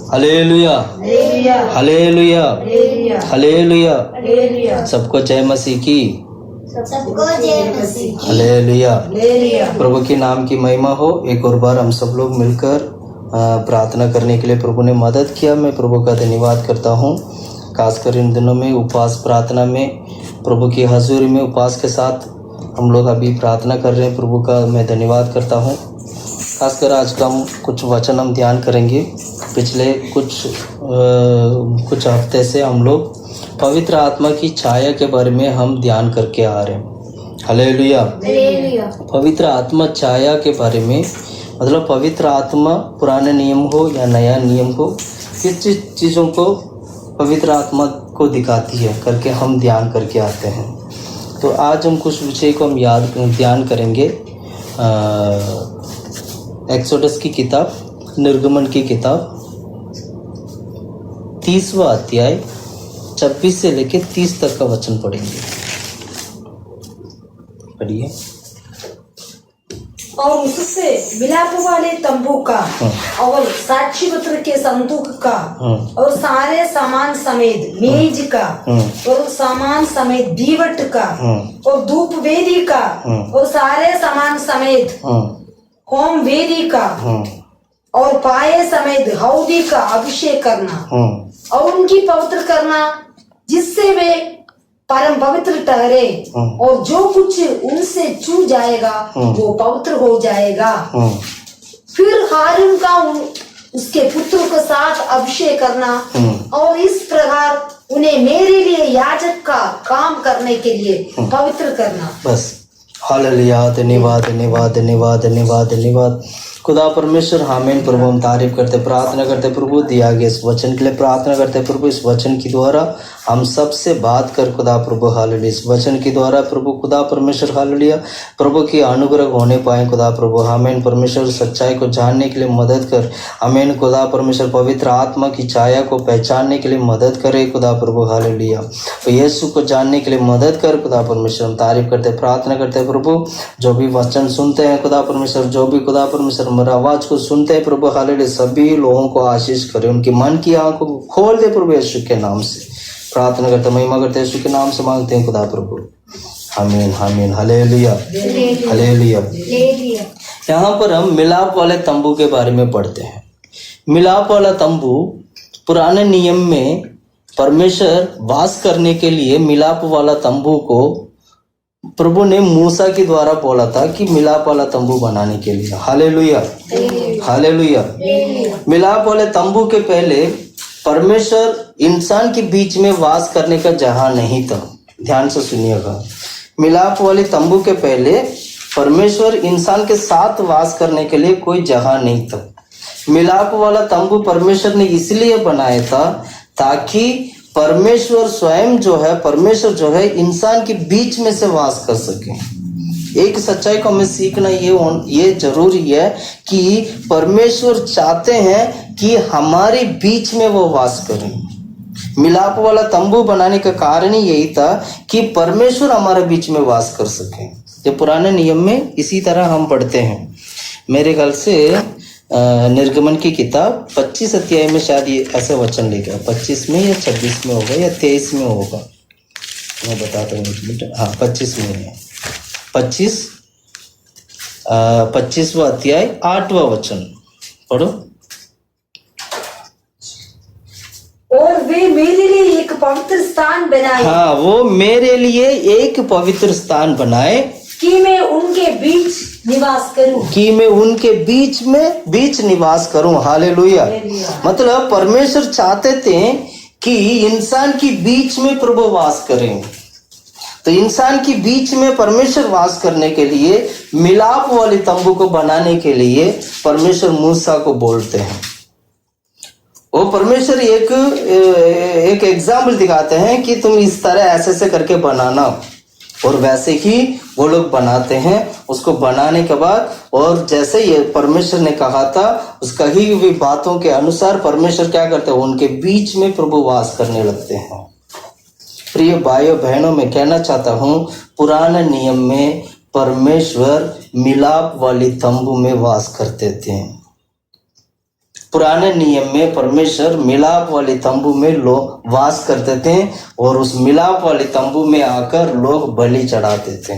Hallelujah, hallelujah, hallelujah. सबको जय मसीह की, सबको जय मसीह। हालेलुया। प्रभु के नाम की महिमा हो। एक और बार हम सब लोग मिलकर प्रार्थना करने के लिए प्रभु ने मदद किया। मैं प्रभु का धन्यवाद करता हूँ। खासकर इन दिनों में उपवास प्रार्थना में प्रभु की हजूरी में उपवास के साथ हम लोग अभी प्रार्थना कर रहे हैं। प्रभु का मैं धन्यवाद करता हूँ। खासकर आज का हम कुछ वचन हम ध्यान करेंगे। पिछले कुछ हफ्ते से हम लोग पवित्र आत्मा की छाया के बारे में हम ध्यान करके आ रहे हैं। हालेलुया। पवित्र आत्मा छाया के बारे में मतलब पवित्र आत्मा पुराने नियम हो या नया नियम हो, किस चीज़ों को पवित्र आत्मा को दिखाती है करके हम ध्यान करके आते हैं। तो आज हम कुछ विषय को हम ध्यान करेंगे। एक्सोडस की किताब, निर्गमन की किताब 30वां अध्याय 26 से लेके 30 तक का वचन पढ़ेंगे। पढ़िए। और उससे मिलाप वाले तंबू का और साक्षी पत्र के संदूक का और सारे सामान समेत मेज का और सामान समेत दीवट का और धूप वेदी का और सारे सामान समेत होम वेदी का और पाए समेत हौदी का अभिषेक करना और उनकी पवित्र करना, जिससे वे परम पवित्र ठहरे, और जो कुछ उनसे छू जाएगा वो पवित्र हो जाएगा। फिर हारून का उसके पुत्रों के साथ अभिषेक करना और इस प्रकार उन्हें मेरे लिए याजक का काम करने के लिए पवित्र करना। बस। हालेलुया। धन्यवाद, धन्यवाद, धन्यवाद, धन्यवाद, धन्यवाद खुदा परमेश्वर। आमीन। प्रभु हम तारीफ करते, प्रार्थना करते प्रभु दिया गया इस वचन के लिए। प्रार्थना करते प्रभु इस वचन के द्वारा हम सबसे बात कर खुदा प्रभु। हालेलुया। इस वचन के द्वारा प्रभु खुदा परमेश्वर हालेलुया प्रभु की अनुग्रह होने पाए खुदा प्रभु। आमीन। परमेश्वर सच्चाई को जानने के लिए मदद कर। आमीन। खुदा परमेश्वर पवित्र आत्मा की छाया को पहचानने के लिए मदद करे खुदा प्रभु। हालेलुया। तो यीशु को जानने के लिए मदद कर खुदा परमेश्वर। हम तारीफ करते, प्रार्थना करते प्रभु। जो भी वचन सुनते हैं खुदा परमेश्वर, जो भी खुदा परमेश्वर मेरा आवाज को सुनते हैं प्रभु हालेलुया, सभी लोगों को आशीष करे। उनकी मन की आंखों को खोल दे प्रभु। यीशु के नाम से प्रार्थना करते, महिमा करते, यीशु के नाम से मांगते हैं खुदा प्रभु। आमीन, आमीन। Hallelujah, hallelujah. यहाँ पर हम मिलाप वाले तंबू के बारे में पढ़ते हैं। मिलाप वाला तंबू पुराने नियम में परमेश्वर वास करने के लिए मिलाप वाला तंबू को प्रभु ने मूसा के द्वारा बोला था कि मिलाप वाला तंबू बनाने के लिए। Hallelujah, hallelujah. मिलाप वाले तंबू के पहले परमेश्वर इंसान के बीच में वास करने का जगह नहीं था। ध्यान से सुनिएगा। मिलाप वाले तंबू के पहले परमेश्वर इंसान के साथ वास करने के लिए कोई जगह नहीं था। मिलाप वाला तंबू परमेश्वर ने इसलिए बनाया था ताकि परमेश्वर स्वयं जो है, परमेश्वर जो है इंसान के बीच में से वास कर सके। एक सच्चाई को हमें सीखना ये जरूरी है कि परमेश्वर चाहते हैं कि हमारे बीच में वो वास करें। मिलाप वाला तंबू बनाने का कारण ही यही था कि परमेश्वर हमारे बीच में वास कर सके। ये पुराने नियम में इसी तरह हम पढ़ते हैं। मेरे ख्याल से निर्गमन की किताब 25 अध्याय में शायद ये ऐसे वचन लिखा, 25 में या 26 में होगा या 23 में होगा, मैं बताता हूँ। हाँ, 25 में है। 25वां अध्याय 8वां वचन पढ़ो। और वे मेरे लिए एक पवित्र स्थान बनाए। हाँ, वो मेरे लिए एक पवित्र स्थान बनाए कि मैं उनके बीच निवास करूं। कि मैं उनके बीच निवास करूं। हालेलुया। मतलब परमेश्वर चाहते थे कि इंसान के बीच में प्रभु वास करें। तो इंसान के बीच में परमेश्वर वास करने के लिए मिलाप वाले तंबू को बनाने के लिए परमेश्वर मूसा को बोलते हैं। वो परमेश्वर एक एग्जाम्पल दिखाते हैं कि तुम इस तरह ऐसे करके बनाना, और वैसे ही वो लोग बनाते हैं। उसको बनाने के बाद और जैसे ये परमेश्वर ने कहा था उस कही हुई बातों के अनुसार परमेश्वर क्या करते हैं, उनके बीच में प्रभु वास करने लगते हैं। प्रिय भाइयों बहनों, मैं कहना चाहता हूँ पुराने नियम में परमेश्वर मिलाप वाली तंबू में वास करते थे। पुराने नियम में परमेश्वर मिलाप वाले तंबू में लोग वास करते थे और उस मिलाप वाले तंबू में आकर लोग बलि चढ़ाते थे।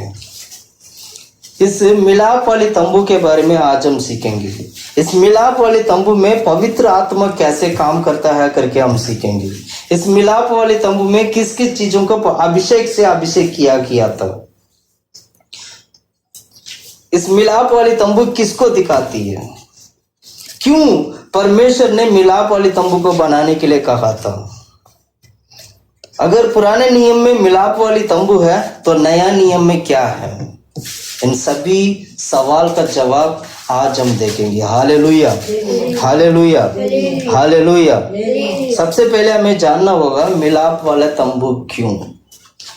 इस मिलाप वाले तंबू के बारे में आज हम सीखेंगे। इस मिलाप वाले तंबू में पवित्र आत्मा कैसे काम करता है करके हम सीखेंगे। इस मिलाप वाले तंबू में किस किस चीजों को अभिषेक से अभिषेक किया था। इस मिलाप वाली तंबू किसको दिखाती है? क्यों परमेश्वर ने मिलाप वाली तंबू को बनाने के लिए कहा था? अगर पुराने नियम में मिलाप वाली तंबू है तो नया नियम में क्या है? इन सभी सवाल का जवाब आज हम देखेंगे। Hallelujah, hallelujah, hallelujah. सबसे पहले हमें जानना होगा मिलाप वाला तंबू क्यों।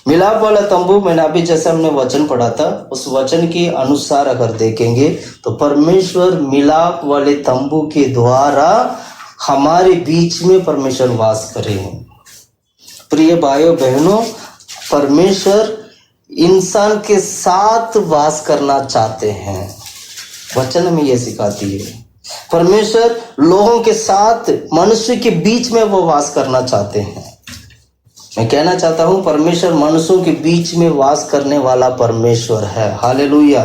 मिलाप वाला तंबू, मैंने अभी जैसे हमने वचन पढ़ा था उस वचन के अनुसार अगर देखेंगे तो परमेश्वर मिलाप वाले तंबू के द्वारा हमारे बीच में परमेश्वर वास करेंगे। प्रिय भाइयों बहनों, परमेश्वर इंसान के साथ वास करना चाहते हैं। वचन में यह सिखाती है परमेश्वर लोगों के साथ, मनुष्य के बीच में वो वास करना चाहते हैं। मैं कहना चाहता हूं परमेश्वर मनुष्यों के बीच में वास करने वाला परमेश्वर है। Hallelujah,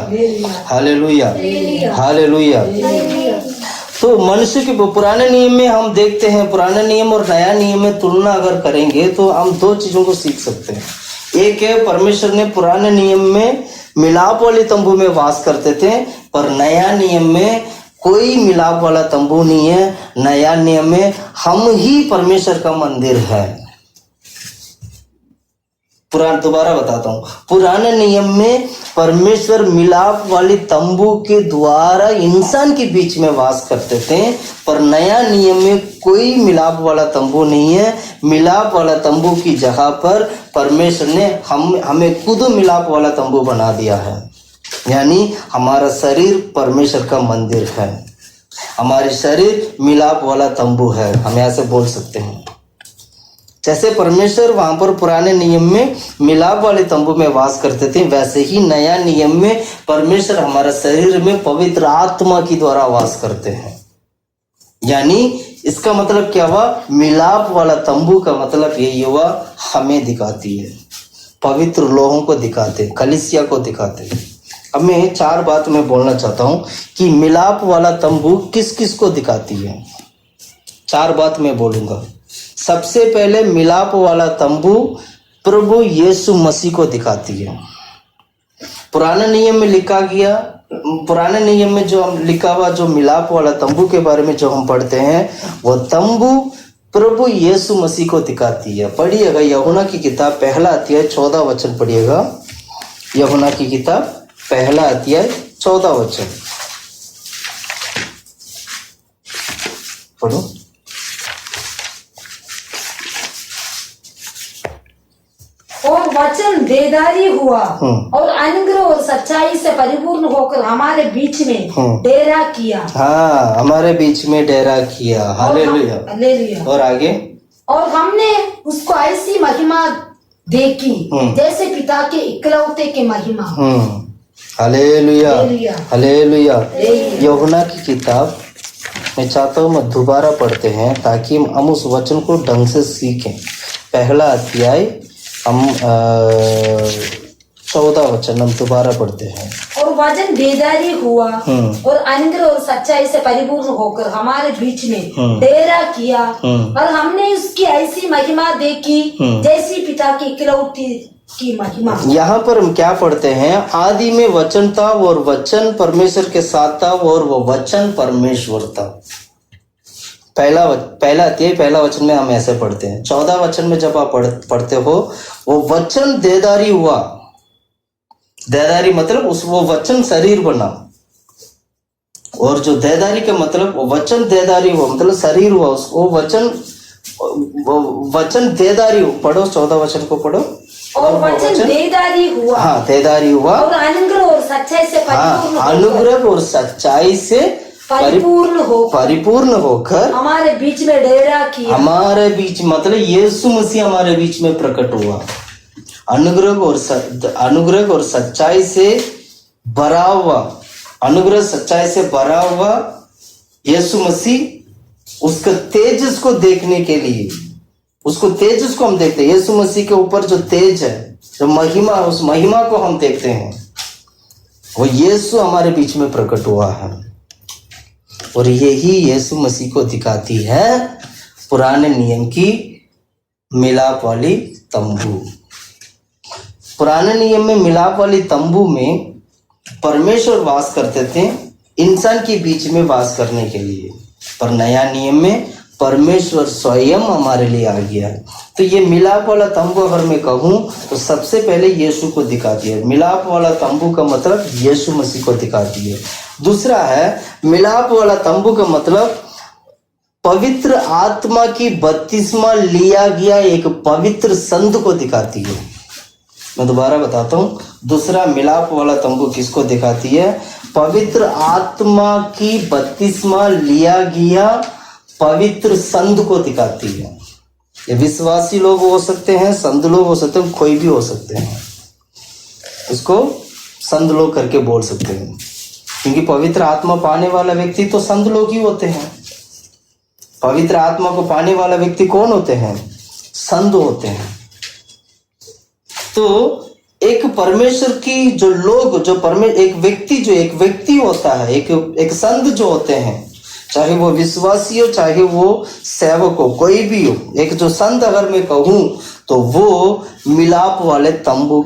hallelujah, hallelujah. तो मनुष्य के पुराने नियम में हम देखते हैं, पुराने नियम और नया नियम में तुलना अगर करेंगे तो हम दो चीजों को सीख सकते हैं। एक है परमेश्वर ने पुराने नियम में मिलाप वाले तंबू में वास करते थे, पर नया नियम में कोई मिलाप वाला तंबू नहीं है। नया नियम में हम ही परमेश्वर का मंदिर है। दोबारा बताता हूं, पुराने नियम में परमेश्वर मिलाप वाली तंबू के द्वारा इंसान के बीच में वास करते थे, पर नया नियम में कोई मिलाप वाला तंबू नहीं है। मिलाप वाला तंबू की जगह पर परमेश्वर ने हमें खुद मिलाप वाला तंबू बना दिया है। यानी हमारा शरीर परमेश्वर का मंदिर है, हमारे शरीर मिलाप वाला तंबू है, हम ऐसे बोल सकते हैं। जैसे परमेश्वर वहां पर पुराने नियम में मिलाप वाले तंबू में वास करते थे, वैसे ही नया नियम में परमेश्वर हमारा शरीर में पवित्र आत्मा की द्वारा वास करते हैं। यानी इसका मतलब क्या हुआ? मिलाप वाला तंबू का मतलब यही हुआ, हमें दिखाती है, पवित्र लोगों को दिखाते, कलीसिया को दिखाते। अब मैं 4 बात में बोलना चाहता हूं कि मिलाप वाला तंबू किस किस को दिखाती है। 4 बात मैं बोलूंगा। सबसे पहले मिलाप वाला तंबू प्रभु यीशु मसीह को दिखाती है। पुराने नियम में लिखा गया, पुराने नियम में जो हम लिखा हुआ जो मिलाप वाला तंबू के बारे में जो हम पढ़ते हैं, वो तंबू प्रभु यीशु मसीह को दिखाती है। पढ़िएगा यूहन्ना की किताब 1 अध्याय 14 वचन पढ़िएगा। यूहन्ना की किताब 1 अध्याय 14 वचन पढ़ो। और वचन देदारी हुआ और अनुग्रह और सच्चाई से परिपूर्ण होकर हमारे बीच में डेरा किया। हाँ, हमारे बीच में डेरा किया। Hallelujah, hallelujah. और आगे, और हमने उसको ऐसी महिमा देखी जैसे पिता के इकलौते के महिमा। Hallelujah, hallelujah. यूहन्ना की किताब मैं चाहता हूँ मैं दोबारा पढ़ते हैं ताकि हम उस वचन को ढंग से सीखें। 1 अध्याय हम 14 वचन हम दोबारा पढ़ते हैं। और वचन देदारी हुआ और अनुग्रह और सच्चाई से परिपूर्ण होकर हमारे बीच में डेरा किया, और हमने उसकी ऐसी महिमा देखी जैसी पिता की इकलौती की महिमा। यहाँ पर हम क्या पढ़ते हैं? आदि में वचन था और वचन परमेश्वर के साथ था और वो वचन परमेश्वर था। पहला अध्याय 1 वचन में हम ऐसे पढ़ते हैं। 14 वचन में जब आप पढ़ते हो, वो वचन देदारी हुआ। देदारी मतलब वो वचन शरीर बना, और जो देदारी का मतलब वो वचन देदारी हुआ मतलब शरीर हुआ। वो वचन देदारी हुआ। पढ़ो 14 वचन को पढ़ो। और वचन देदारी हुआ। हाँ, देदारी हुआ और अनुग्रह और सच्चाई से परिपूर्ण। हाँ, अनुग्रह और सच्चाई से परिपूर्ण होकर हमारे बीच में डेरा किया। हमारे बीच मतलब यीशु मसीह हमारे बीच में प्रकट हुआ। अनुग्रह और सच्चाई से भरा हुआ, अनुग्रह सच्चाई से भरा हुआ यीशु मसीह उसके तेजस को देखने के लिए, उसको तेजस को हम देखते हैं। यीशु मसीह के ऊपर जो तेज है, जो महिमा, उस महिमा को हम देखते हैं। वो यीशु हमारे बीच में प्रकट हुआ है और यही यीशु मसीह को दिखाती है पुराने नियम की मिलाप वाली तंबू। पुराने नियम में मिलाप वाली तंबू में परमेश्वर वास करते थे इंसान के बीच में वास करने के लिए, पर नया नियम में परमेश्वर स्वयं हमारे लिए आ गया है। तो ये मिलाप वाला तंबू अगर मैं कहूँ तो सबसे पहले यीशु को दिखाती है। मिलाप वाला तंबू का मतलब यीशु मसीह को दिखाती है। दूसरा है मिलाप वाला तंबू का मतलब पवित्र आत्मा की बपतिस्मा लिया गया एक पवित्र संत को दिखाती है। मैं दोबारा बताता हूँ, दूसरा मिलाप वाला तंबू किसको दिखाती है? पवित्र आत्मा की बपतिस्मा लिया गया पवित्र संत को दिखाती है। ये विश्वासी लोग हो सकते हैं, संत लोग हो सकते हैं, कोई भी हो सकते हैं, इसको संत लोग करके बोल सकते हैं, क्योंकि पवित्र आत्मा पाने वाला व्यक्ति तो संत लोग ही होते हैं। पवित्र आत्मा को पाने वाला व्यक्ति कौन होते हैं? संत होते हैं। तो एक परमेश्वर की जो लोग, जो एक व्यक्ति होता है, एक संत जो होते हैं, चाहे वो विश्वासी हो चाहे वो सेवक हो, कोई भी हो, एक जो संत अगर मैं कहूँ तो वो मिलाप वाले तंबू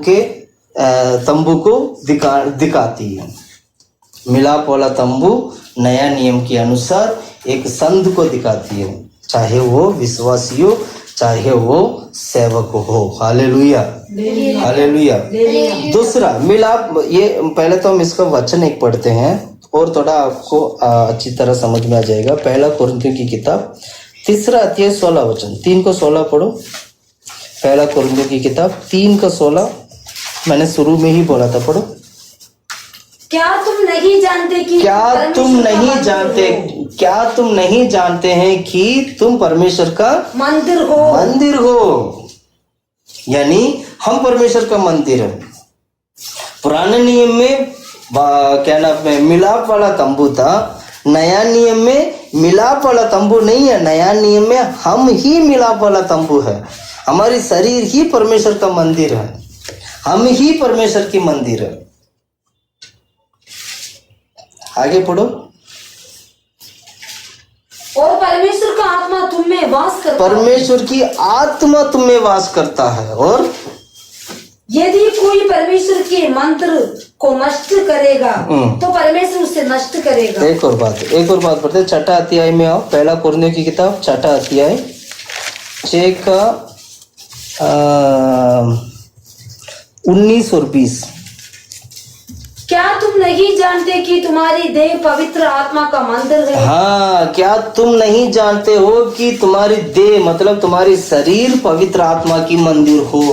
को दिखाती है। मिलाप वाला तंबू नया नियम के अनुसार एक संत को दिखाती है, चाहे वो विश्वासी हो चाहे वो सेवक हो। Hallelujah, hallelujah. दूसरा मिलाप, ये पहले तो हम इसका वचन एक पढ़ते हैं और थोड़ा आपको अच्छी तरह समझ में आ जाएगा। पहला कुरिन्थियों की किताब 3 अध्याय 16 वचन, 3 को 16 पढ़ो। पहला कुरिन्थियों की किताब 3 का 16, मैंने शुरू में ही बोला था, पढ़ो। क्या तुम नहीं जानते कि क्या तुम नहीं जानते हैं कि तुम परमेश्वर का मंदिर हो? यानी हम परमेश्वर का मंदिर है। पुराने नियम में क्या नाम है, मिलाप वाला तंबू था। नया नियम में मिलाप वाला तंबू नहीं है, नया नियम में हम ही मिलाप वाला तंबू है। हमारी शरीर ही परमेश्वर का मंदिर है, हम ही परमेश्वर की मंदिर है। आगे पढ़ो। और परमेश्वर का आत्मा तुम में वास करता है। परमेश्वर की आत्मा तुम में वास करता है। और यदि कोई परमेश्वर के मंत्र को नष्ट करेगा तो परमेश्वर उसे नष्ट करेगा। एक और बात पढ़ते, 6 अध्याय में आओ। पहला कुरिन्थियों की किताब 6 अध्याय 6 का 19 और 20। क्या तुम नहीं जानते कि तुम्हारी देह पवित्र आत्मा का मंदिर है? हाँ, क्या तुम नहीं जानते हो कि तुम्हारी देह मतलब तुम्हारी शरीर पवित्र आत्मा की मंदिर हो?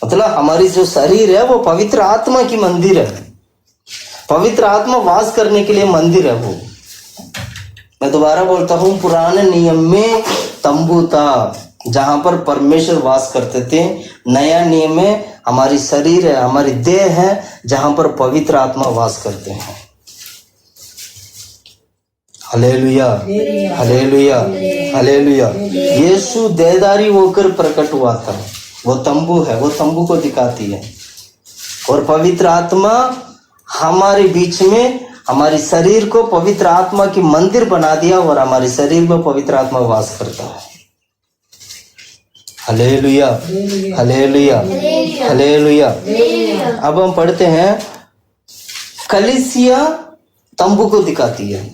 मतलब हमारी जो शरीर है वो पवित्र आत्मा की मंदिर है। पवित्र आत्मा वास करने के लिए मंदिर है वो। मैं दोबारा बोलता हूँ, पुराने नियम में तंबू था जहां पर परमेश्वर वास करते थे। नया नियम में हमारी शरीर है, हमारी देह है, जहां पर पवित्र आत्मा वास करते हैं। Hallelujah, hallelujah, hallelujah. यीशु देहधारी होकर प्रकट हुआ था, वो तंबू है, वो तंबू को दिखाती है। और पवित्र आत्मा हमारे बीच में हमारी शरीर को पवित्र आत्मा की मंदिर बना दिया और हमारे शरीर में पवित्र आत्मा वास करता है। Hallelujah, hallelujah, hallelujah. अब हम पढ़ते हैं, कलीसिया तंबू को दिखाती है,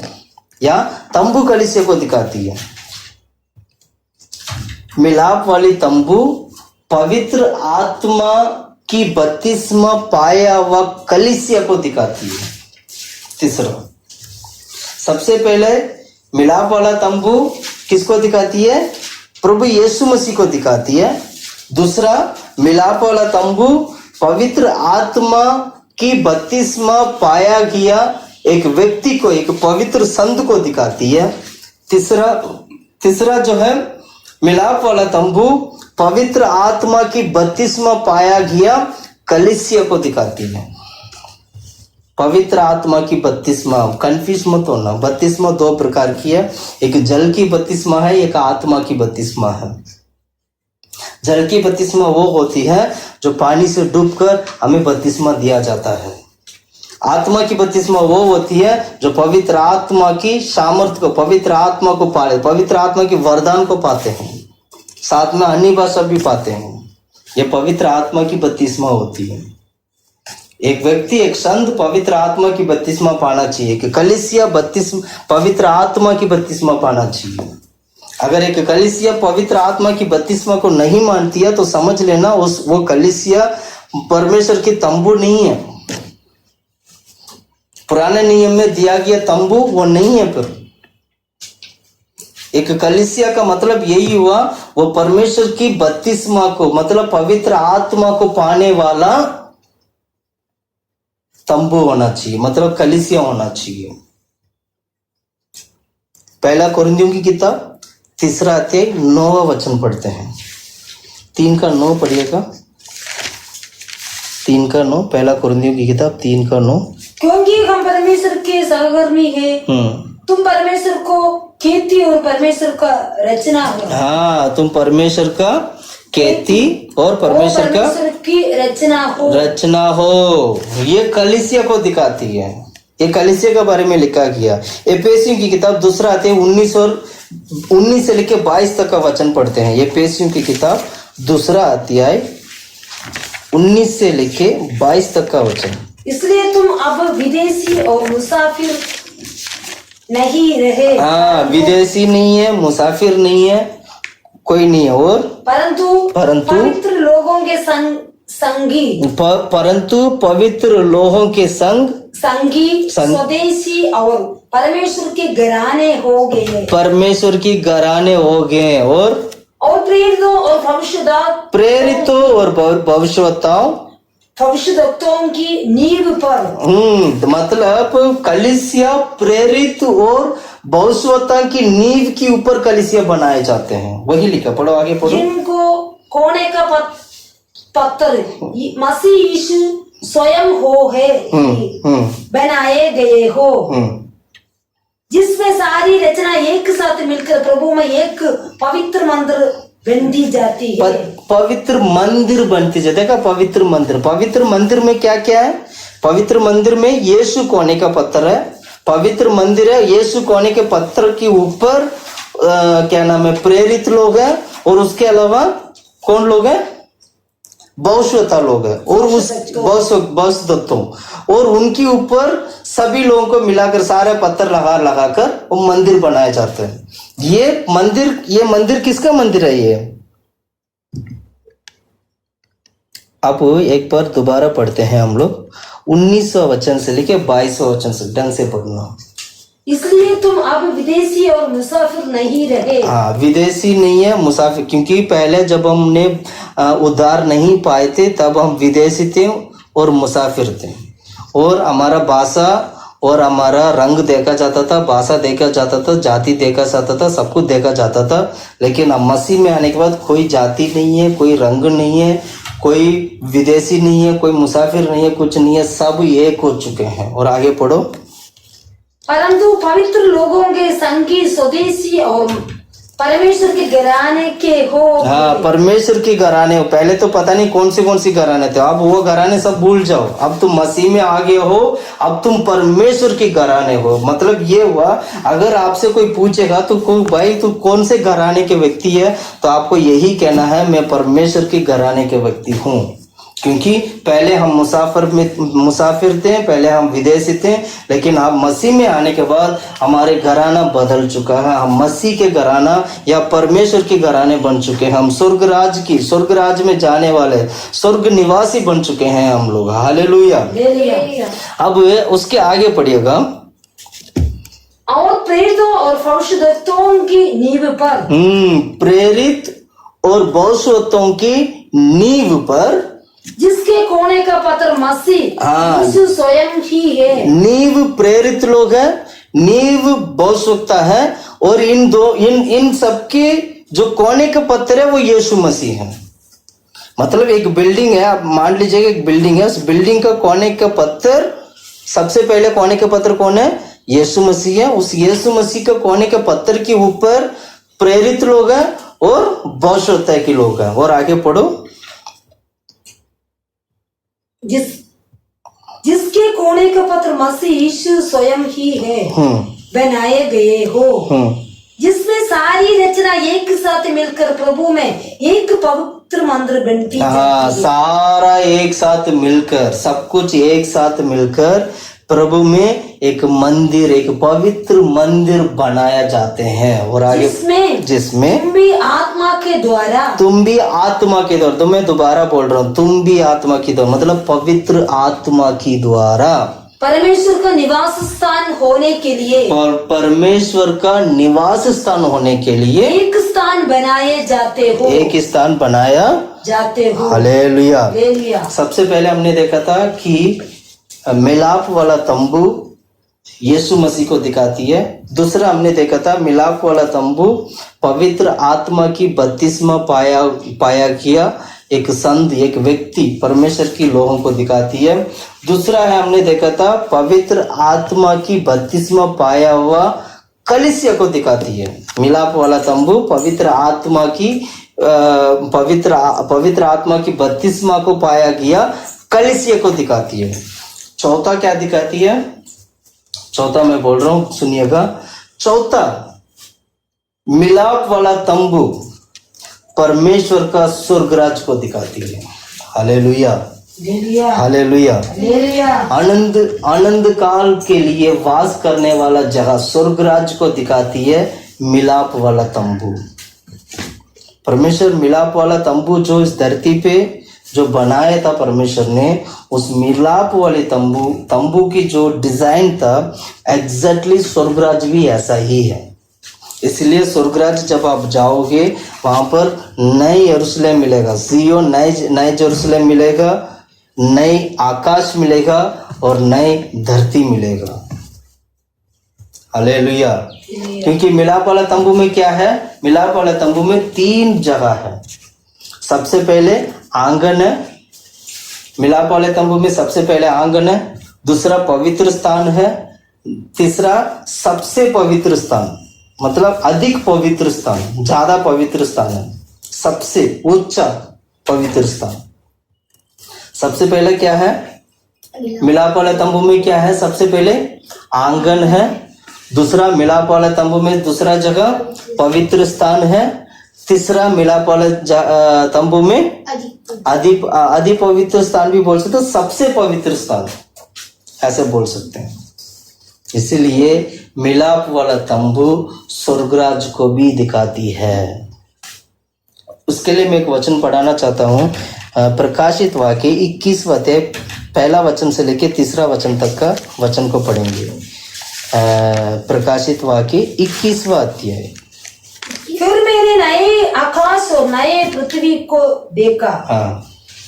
या तंबू कलीसिया को दिखाती है। मिलाप वाली तंबू पवित्र आत्मा की बपतिस्मा पाया हुआ कलीसिया को दिखाती है। तीसरा, सबसे पहले मिलाप वाला तंबू किसको दिखाती है? प्रभु यीशु मसीह को दिखाती है। दूसरा, मिलाप वाला तंबू पवित्र आत्मा की बपतिस्मा पाया गया एक व्यक्ति को, एक पवित्र संत को दिखाती है। तीसरा जो है, मिलाप वाला तंबू पवित्र आत्मा की बपतिस्मा पाया गया कलीसिया को दिखाती है। पवित्र आत्मा की बपतिस्मा, कंफ्यूज मत होना, बपतिस्मा दो प्रकार की है, एक जल की बपतिस्मा है, एक आत्मा की बपतिस्मा है। जल की बपतिस्मा वो होती है जो पानी से डूबकर हमें बपतिस्मा दिया जाता है। आत्मा की बपतिस्मा वो होती है जो पवित्र आत्मा की सामर्थ्य को, पवित्र आत्मा को पाए, पवित्र आत्मा की वरदान को पाते हैं, साथ में अन्य भाषा भी पाते हैं। ये पवित्र आत्मा की बपतिस्मा होती है। एक व्यक्ति, एक संत पवित्र आत्मा की बपतिस्मा पाना चाहिए, कि कलीसिया पवित्र आत्मा की बपतिस्मा पाना चाहिए। अगर एक कलीसिया पवित्र आत्मा की बपतिस्मा को नहीं मानती है तो समझ लेना वो कलीसिया परमेश्वर की तंबू नहीं है, पुराने नियम में दिया गया तंबू वो नहीं है। फिर एक कलीसिया का मतलब यही हुआ, वो परमेश्वर की बपतिस्मा को, मतलब पवित्र आत्मा को पाने वाला तंबू होना चाहिए, मतलब कलीसिया होना चाहिए। पहला कुरिन्थियों की किताब 3 अध्याय 9 वचन पढ़ते हैं। 3:9 पढ़िएगा। 3:9, पहला कुरिन्थियों की किताब 3:9। क्योंकि हम परमेश्वर के सहकर्मी हैं, तुम परमेश्वर को खेती और परमेश्वर का रचना हो। हाँ, तुम परमेश्वर का खेती और परमेश्वर की रचना हो। ये कलीसिया को दिखाती है, ये कलीसिया के बारे में लिखा गया। एफेसियों की किताब 2 अध्याय 19 से लेकर 22 तक का वचन पढ़ते हैं। एफेसियों की किताब 2 अध्याय 19 से लेके 22 तक का वचन। इसलिए तुम अब विदेशी और मुसाफिर नहीं रहे। हाँ, विदेशी नहीं है, मुसाफिर नहीं है, कोई नहीं है, और परंतु पवित्र लोगों के संगी, परंतु पवित्र लोगों के संगी, स्वदेशी और परमेश्वर के घराने हो गए, परमेश्वर की घराने हो गए, और प्रेरितों और भविष्यवक्ताओं की नींव पर। मतलब कलीसिया प्रेरित और भविष्यवक्ता की नींव के ऊपर कलीसिया बनाए जाते हैं। वही लिखा, पढ़ो आगे पढ़ो। जिनको कोने का पत्थर मसीह यीशु स्वयं हो है बनाए गए हो, जिसमें सारी रचना एक साथ मिलकर प्रभु में एक पवित्र मंदिर बन जाती है। पवित्र मंदिर बनती है। देखा, पवित्र मंदिर में क्या क्या है? पवित्र मंदिर में यीशु कोने का पत्थर है, पवित्र मंदिर है, यीशु कोने के पत्थर के ऊपर क्या नाम है, प्रेरित लोग हैं, और उसके अलावा कौन लोग हैं? भविष्यवक्ता लोग हैं, और उस भविष्यवक्तों, और उनके ऊपर सभी लोगों को मिलाकर सारे पत्थर लगा कर वो मंदिर बनाए जाते हैं। ये मंदिर किसका मंदिर है? ये अब एक बार दोबारा पढ़ते हैं हम लोग, 19वां वचन से लेके 22वां वचन से ढंग से पढ़ना। इसलिए तुम अब विदेशी और मुसाफिर नहीं रहे। हाँ, विदेशी नहीं है, मुसाफिर, क्योंकि पहले जब हमने उद्धार नहीं पाए थे तब हम विदेशी थे और मुसाफिर थे, और हमारा भाषा और हमारा रंग देखा जाता था, भाषा देखा जाता था, जाति देखा जाता था, सब कुछ देखा जाता था। लेकिन अब मसीह में आने के बाद कोई जाति नहीं है, कोई रंग नहीं है, कोई विदेशी नहीं है, कोई मुसाफिर नहीं है, कुछ नहीं है, सब एक हो चुके हैं। और आगे पढ़ो। परंतु पवित्र लोगों के संगी, स्वदेशी और परमेश्वर के घराने के हो। हाँ, परमेश्वर के घराने हो। पहले तो पता नहीं कौन सी घराने थे, अब वो घराने सब भूल जाओ, अब तुम मसीह में आ गए हो, अब तुम परमेश्वर के घराने हो। मतलब ये हुआ, अगर आपसे कोई पूछेगा तो भाई तू कौन से घराने के व्यक्ति है, तो आपको यही कहना है, मैं परमेश्वर के घराने के व्यक्ति हूँ। क्योंकि पहले हम मुसाफिर थे, पहले हम विदेशी थे, लेकिन अब मसीह में आने के बाद हमारे घराना बदल चुका है। हम मसीह के घराना या परमेश्वर के घराने बन चुके हैं। हम स्वर्ग राज में जाने वाले स्वर्ग निवासी बन चुके हैं हम लोग। हालेलुया। अब उसके आगे पढ़िएगा। और प्रेरितों और भविष्यवक्ताओं की नींव पर। प्रेरित और भविष्यवक्ताओं की नींव पर, जिसके कोने का पत्थर मसीह यीशु स्वयं ही है। नींव प्रेरित लोग है, नींव भविष्यवक्ता है, और इन सबके जो कोने का पत्थर है वो यीशु मसीह है। मतलब एक बिल्डिंग है, आप मान लीजिए एक बिल्डिंग है, उस बिल्डिंग का कोने का पत्थर सबसे पहले कोने के पत्र कौन है? यीशु मसीह है। उस यीशु मसीह के कोने के पत्र के ऊपर प्रेरित लोग हैं और बहुशताय के लोग हैं। और आगे पढ़ो। जिसके कोने का पत्र मसीह यीशु स्वयं ही है, बनाए गए हो, जिसमें सारी रचना एक साथ मिलकर प्रभु में एक पवित्र मंदिर बनती है। हाँ, सारा एक साथ मिलकर, सब कुछ एक साथ मिलकर प्रभु में एक मंदिर, एक पवित्र मंदिर बनाया जाते हैं। और आगे जिसमें तुम भी आत्मा के द्वारा, तो मैं दोबारा बोल रहा हूँ, तुम भी आत्मा की द्वारा, मतलब पवित्र आत्मा की द्वारा परमेश्वर का निवास स्थान होने के लिए, और परमेश्वर का निवास स्थान होने के लिए एक स्थान बनाए जाते हो, एक स्थान बनाया जाते हो। हालेलुया। हालेलुया। सबसे पहले हमने देखा था कि मिलाप वाला तंबू यीशु मसीह को दिखाती है। दूसरा हमने देखा था मिलाप वाला तंबू पवित्र आत्मा की बपतिस्मा पाया किया एक संत, एक व्यक्ति, परमेश्वर की लोगों को दिखाती है। दूसरा है हमने देखा था पवित्र आत्मा की बपतिस्मा पाया हुआ कलीसिया को दिखाती है। मिलाप वाला तंबू पवित्र आत्मा की पवित्र आत्मा की बपतिस्मा को पाया गया कलीसिया को दिखाती है। चौथा क्या दिखाती है? चौथा मैं बोल रहा हूं, सुनिएगा। चौथा, मिलाप वाला तंबू परमेश्वर का स्वर्गराज को दिखाती है। Hallelujah, hallelujah. आनंद काल के लिए वास करने वाला जगह स्वर्गराज को दिखाती है मिलाप वाला तंबू। परमेश्वर मिलाप वाला तंबू जो इस धरती पे जो बनाया था परमेश्वर ने, उस मिलाप वाले तंबू की जो डिजाइन था एग्जैक्टली स्वर्गराज भी ऐसा ही है। इसलिए स्वर्गराज जब आप जाओगे वहां पर नई यरूशलेम मिलेगा, सियोन, नए यरूशलेम मिलेगा, नई आकाश मिलेगा और नई धरती मिलेगा। हालेलुया। क्योंकि मिलाप वाला तंबू में क्या है? मिलाप वाला तंबू में 3 जगह है। सबसे पहले आंगन है, मिलाप वाले तंबू में सबसे पहले आंगन है, दूसरा पवित्र स्थान है, तीसरा सबसे पवित्र स्थान, मतलब अधिक पवित्र स्थान, ज्यादा पवित्र स्थान है, सबसे ऊंचा पवित्र स्थान। सबसे पहले क्या है? मिलाप वाले तंबू में क्या है? सबसे पहले आंगन है, दूसरा मिलाप वाले तंबू में दूसरा जगह पवित्र स्थान है, तीसरा मिलाप वाले तंबू में अधिक पवित्र स्थान भी बोल सकते, सबसे पवित्र स्थान ऐसे बोल सकते हैं। इसलिए मिलाप वाला तंबू स्वर्गराज को भी दिखाती है। उसके लिए मैं एक वचन पढ़ाना चाहता हूँ। प्रकाशित वाक्य 21 अध्याय 1 वचन से लेकर 3 वचन तक का वचन को पढ़ेंगे। प्रकाशित वाक्य 21 अध्याय। फिर मैंने नए आकाश और नए पृथ्वी को देखा,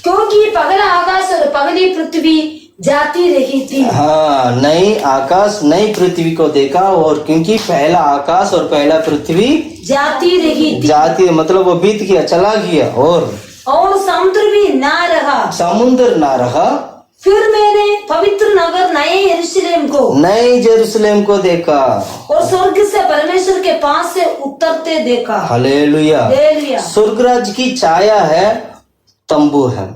क्योंकि पहला आकाश और पहली पृथ्वी जाती रही थी। हाँ, नई आकाश नई पृथ्वी को देखा, और क्योंकि पहला आकाश और पहला पृथ्वी जाती रही थी, जाती मतलब वो बीत गया, चला गया, और समुद्र भी ना रहा, समुद्र ना रहा। फिर मैंने पवित्र नगर नए यरूशलेम को देखा और स्वर्ग से परमेश्वर के पास से उतरते देखा। हालेलुया। स्वर्गराज की छाया है, तंबू है।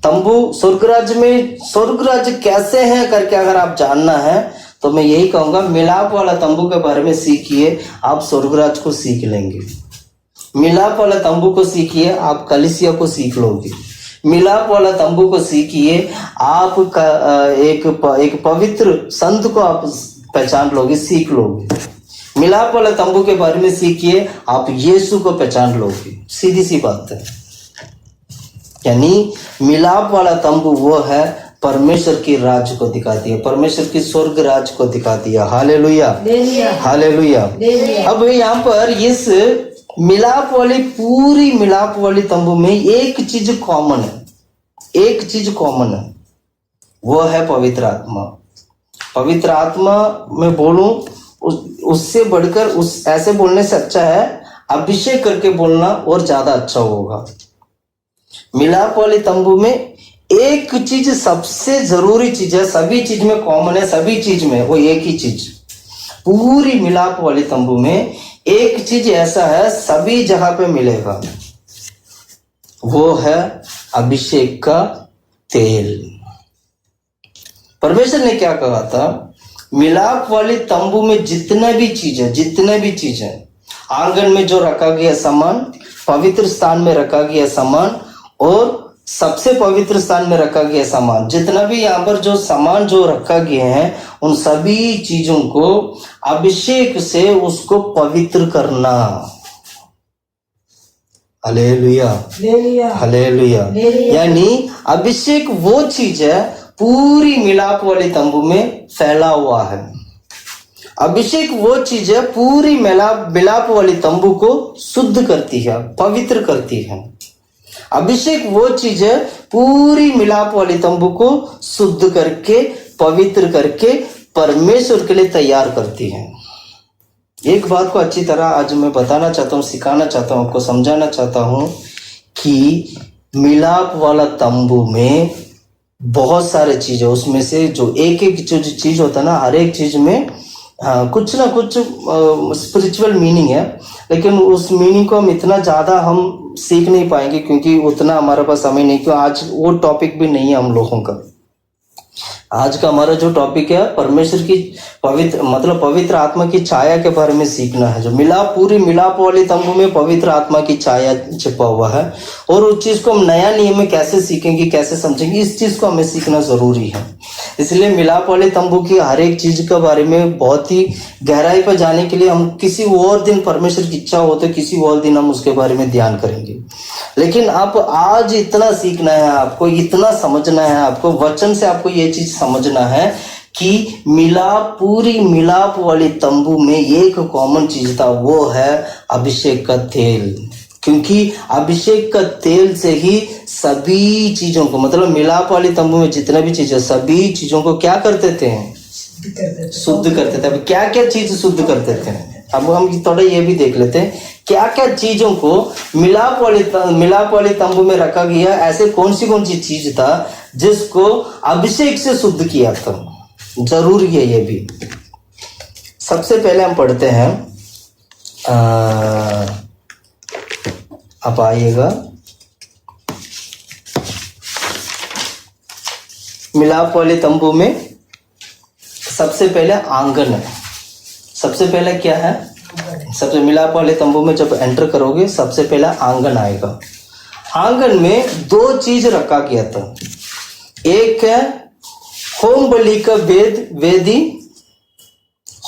तंबू स्वर्गराज में, स्वर्गराज कैसे है करके अगर आप जानना है तो मैं यही कहूंगा, मिलाप वाला तंबू के बारे में सीखिए, आप स्वर्गराज को सीख लेंगे। मिलाप वाला तंबू को सीखिए, आप कलीसिया को सीख लोगे। मिलाप वाला तंबू को सीखिए, आप एक पवित्र संत को आप पहचान लोगे, सीख लोगे। मिलाप वाला तंबू के बारे में सीखिए, आप यीशु को पहचान लोगे। सीधी सी बात है। यानी मिलाप वाला तंबू वो है परमेश्वर की राज को दिखाती है, परमेश्वर की स्वर्ग राज को दिखाती है। Hallelujah, hallelujah. अब यहाँ पर इस मिलाप वाली पूरी मिलाप वाली तंबू में एक चीज कॉमन है, एक चीज कॉमन है, वो है पवित्र आत्मा। पवित्र आत्मा मैं बोलूं उससे बढ़कर, उस ऐसे बोलने से अच्छा है अभिषेक करके बोलना और ज्यादा अच्छा होगा। मिलाप वाले तंबू में एक चीज सबसे जरूरी चीज है, सभी चीज में कॉमन है, सभी चीज में वो एक ही चीज, पूरी मिलाप वाली तंबू में एक चीज ऐसा है सभी जगह पे मिलेगा, वो है अभिषेक का तेल। परमेश्वर ने क्या कहा था, मिलाप वाली तंबू में जितने भी चीज है, आंगन में जो रखा गया सामान, पवित्र स्थान में रखा गया सामान और सबसे पवित्र स्थान में रखा गया सामान, जितना भी यहाँ पर जो सामान जो रखा गया है, उन सभी चीजों को अभिषेक से उसको पवित्र करना। Hallelujah, hallelujah. यानी अभिषेक वो चीज है पूरी मिलाप वाली तंबू में फैला हुआ है। अभिषेक वो चीज है पूरी मिलाप वाली तंबू को शुद्ध करती है, पवित्र करती है। अभिषेक वो चीज है पूरी मिलाप वाली तंबू को शुद्ध करके, पवित्र करके परमेश्वर के लिए तैयार करती है। एक बात को अच्छी तरह आज मैं बताना चाहता हूँ, सिखाना चाहता हूँ, आपको समझाना चाहता हूँ कि मिलाप वाला तंबू में बहुत सारे चीज है, उसमें से जो एक जो चीज होता है ना, हर एक चीज में कुछ ना कुछ स्पिरिचुअल मीनिंग है, लेकिन उस मीनिंग को हम इतना ज्यादा हम सीख नहीं पाएंगे क्योंकि उतना हमारे पास समय नहीं, क्यों आज वो टॉपिक भी नहीं है हम लोगों का। आज का हमारा जो टॉपिक है परमेश्वर की पवित्र आत्मा की छाया के बारे में सीखना है। जो पूरी मिलाप वाली तंबू में पवित्र आत्मा की छाया छिपा हुआ है, और उस चीज को हम नया नियम में कैसे सीखेंगे, कैसे समझेंगे, इस चीज को हमें सीखना जरूरी है। इसलिए मिलाप वाले तंबू की हर एक चीज के बारे में बहुत ही गहराई पर जाने के लिए हम किसी और दिन, परमेश्वर की इच्छा हो तो किसी और दिन हम उसके बारे में ध्यान करेंगे। लेकिन आप आज इतना सीखना है, आपको इतना समझना है, आपको वचन से आपको ये चीज समझना है कि पूरी मिलाप वाली तंबू में एक कॉमन चीज था, वो है अभिषेक का तेल। क्योंकि अभिषेक का तेल से ही सभी चीजों को, मतलब मिलाप वाली तंबू में जितना भी चीज है, सभी चीजों को क्या करते थे, शुद्ध करते थे। अब क्या क्या चीज शुद्ध करते थे, अब हम थोड़ा ये भी देख लेते हैं, क्या क्या चीजों को मिलाप वाली तंबू में रखा गया, ऐसे कौन सी चीज था जिसको अभिषेक से शुद्ध किया था। जरूरी है ये भी। सबसे पहले हम पढ़ते हैं, आप आइएगा, मिलाप वाले तंबू में सबसे पहले आंगन है। सबसे पहले क्या है, सबसे मिलाप वाले तंबू में जब एंटर करोगे सबसे पहला आंगन आएगा। आंगन में दो चीज रखा गया था, एक है होम बलि का वेदी,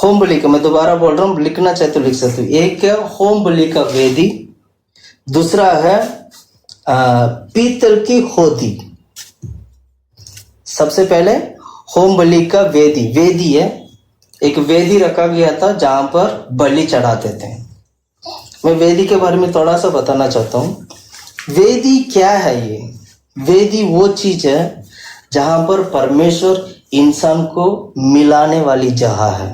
होम बलि का, मैं दोबारा बोल रहा हूं, लिखना चाहे तो लिख सकते हो। एक है होम बलि का वेदी, दूसरा है पीतल की होदी। सबसे पहले होम बलि का वेदी है, एक वेदी रखा गया था जहां पर बलि चढ़ाते थे। मैं वेदी के बारे में थोड़ा सा बताना चाहता हूं। वेदी क्या है? ये वेदी वो चीज है जहां पर परमेश्वर इंसान को मिलाने वाली जगह है।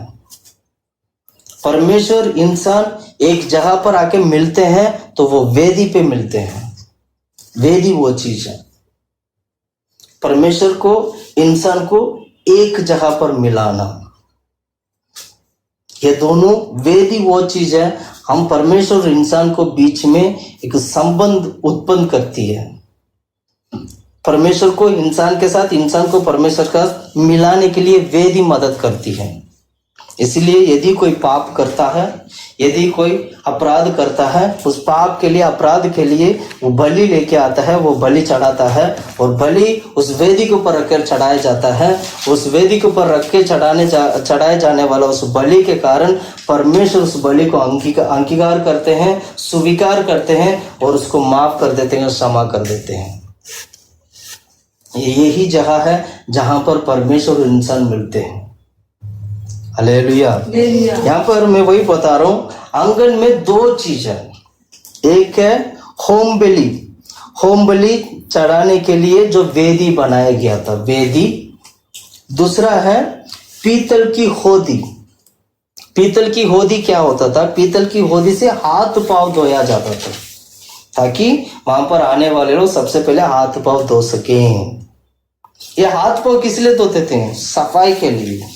परमेश्वर इंसान एक जगह पर आके मिलते हैं तो वो वेदी पे मिलते हैं। वेदी वो चीज है, परमेश्वर को इंसान को एक जगह पर मिलाना। ये दोनों वेदी वो चीज है, हम परमेश्वर और इंसान को बीच में एक संबंध उत्पन्न करती है। परमेश्वर को इंसान के साथ, इंसान को परमेश्वर का मिलाने के लिए वेदी मदद करती है। इसलिए यदि कोई पाप करता है, यदि कोई अपराध करता है, उस पाप के लिए, अपराध के लिए वो बलि लेके आता है, वो बलि चढ़ाता है, और बलि उस वेदी के ऊपर रखकर चढ़ाया जाता है। उस वेदी के ऊपर रख के चढ़ाए जाने वाला उस बलि के कारण परमेश्वर उस बलि को अंगीकार करते हैं, स्वीकार करते हैं, और उसको माफ कर देते हैं, क्षमा कर देते हैं। यही जगह है जहां पर परमेश्वर और इंसान मिलते हैं। हालेलुया। यहाँ पर मैं वही बता रहा हूं, आंगन में दो चीज है, एक है होम बलि चढ़ाने के लिए जो वेदी बनाया गया था, वेदी। दूसरा है पीतल की होदी। पीतल की होदी क्या होता था? पीतल की होदी से हाथ पांव धोया जाता था, ताकि वहां पर आने वाले लोग सबसे पहले हाथ पांव धो सकें। ये हाथ पांव किस लिए धोते थे? सफाई के लिए।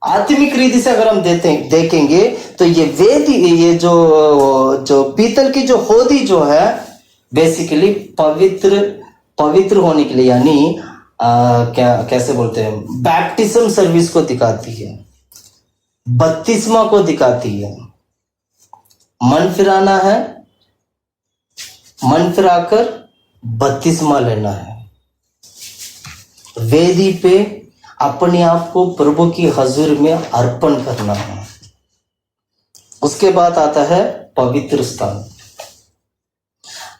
आत्मिक रीति से अगर हम देखेंगे तो ये वेदी, ये जो पीतल की जो होदी जो है बेसिकली पवित्र होने के लिए, यानी कैसे बोलते हैं, बैप्टिज्म सर्विस को दिखाती है, बपतिस्मा को दिखाती है। मन फिराना है, मन फिराकर बपतिस्मा लेना है, वेदी पे अपने आप को प्रभु की हजूर में अर्पण करना है। उसके बाद आता है पवित्र स्थान।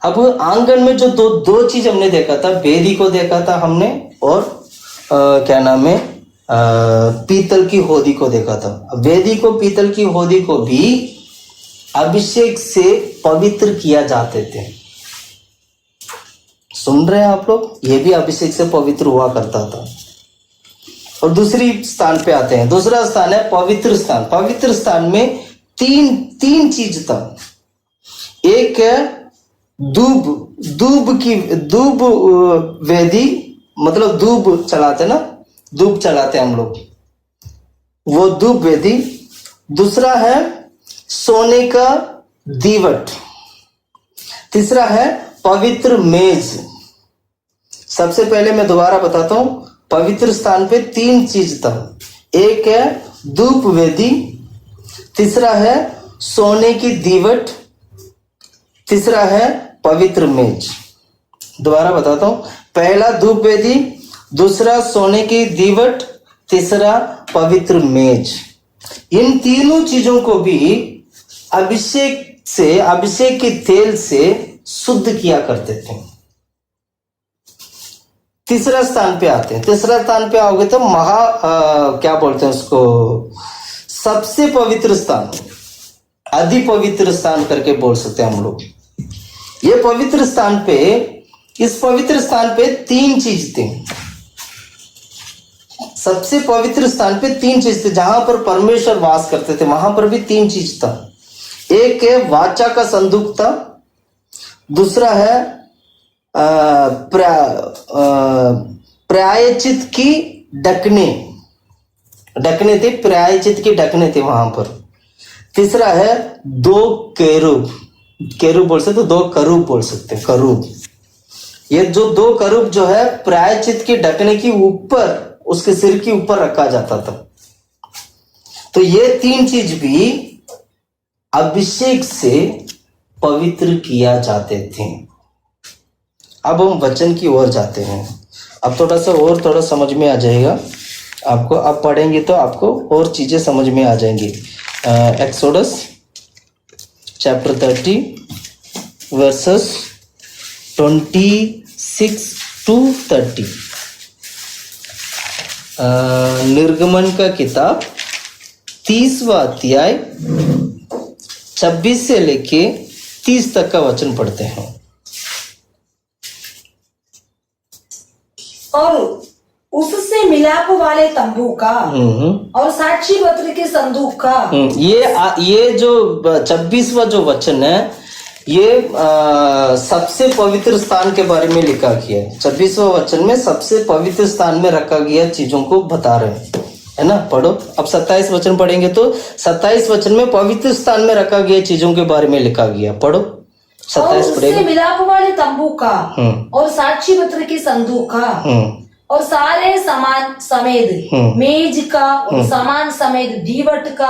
अब आंगन में जो दो चीज हमने देखा था, वेदी को देखा था हमने, और क्या नाम है, पीतल की होदी को देखा था। वेदी को, पीतल की होदी को भी अभिषेक से पवित्र किया जाते थे। सुन रहे हैं आप लोग? ये भी अभिषेक से पवित्र हुआ करता था। और दूसरी स्थान पे आते हैं। दूसरा स्थान है पवित्र स्थान। पवित्र स्थान में तीन चीज था। एक है दूब वेदी, मतलब दूब चलाते ना, दूब चलाते हम लोग, वो दूब वेदी। दूसरा है सोने का दीवट। तीसरा है पवित्र मेज। सबसे पहले मैं दोबारा बताता हूं, पवित्र स्थान पे 3 चीज था। एक है धूप वेदी, तीसरा है सोने की दीवट, तीसरा है पवित्र मेज। दोबारा बताता हूं, पहला धूप वेदी, दूसरा सोने की दीवट, तीसरा पवित्र मेज। इन तीनों चीजों को भी अभिषेक के तेल से शुद्ध किया करते थे। तीसरा स्थान पे आते हैं। तीसरा स्थान पे आओगे तो क्या बोलते हैं उसको, सबसे पवित्र स्थान, अति पवित्र स्थान करके बोल सकते हैं हम लोग। ये पवित्र स्थान पे, इस पवित्र स्थान पे 3 चीज थी। सबसे पवित्र स्थान पे 3 चीज थे। जहां पर परमेश्वर वास करते थे वहां पर भी 3 चीज था। एक है वाचा का संदूक था, दूसरा है प्रायश्चित की ढकने थे, प्रायश्चित की ढकने थे वहां पर। तीसरा है 2 केरूब बोल सकते, 2 करूब बोल सकते, करूब। ये जो 2 करूब जो है प्रायश्चित की ढकने की ऊपर, उसके सिर के ऊपर रखा जाता था। तो ये 3 चीज भी अभिषेक से पवित्र किया जाते थे। अब हम वचन की ओर जाते हैं। अब थोड़ा समझ में आ जाएगा आपको। अब पढ़ेंगे तो आपको और चीजें समझ में आ जाएंगी। Exodus chapter 30 versus 26 to 30। निर्गमन का किताब 30वां अध्याय 26 से लेके 30 तक का वचन पढ़ते हैं। और उससे मिलाप वाले तंबू का और साक्षी पत्र के संदूक का। ये जो 26वां जो वचन है, ये सबसे पवित्र स्थान के बारे में लिखा गया है। 26वां वचन में सबसे पवित्र स्थान में रखा गया चीजों को बता रहे हैं, है ना। पढ़ो। अब 27 वचन पढ़ेंगे तो 27 वचन में पवित्र स्थान में रखा गया चीजों के बारे में लिखा गया। पढ़ो 27 पढ़ेगा। मिलाप वाले तंबू का और साक्षी पत्र के संदूक का और सारे सामान समेत मेज का और सामान समेत दीवट का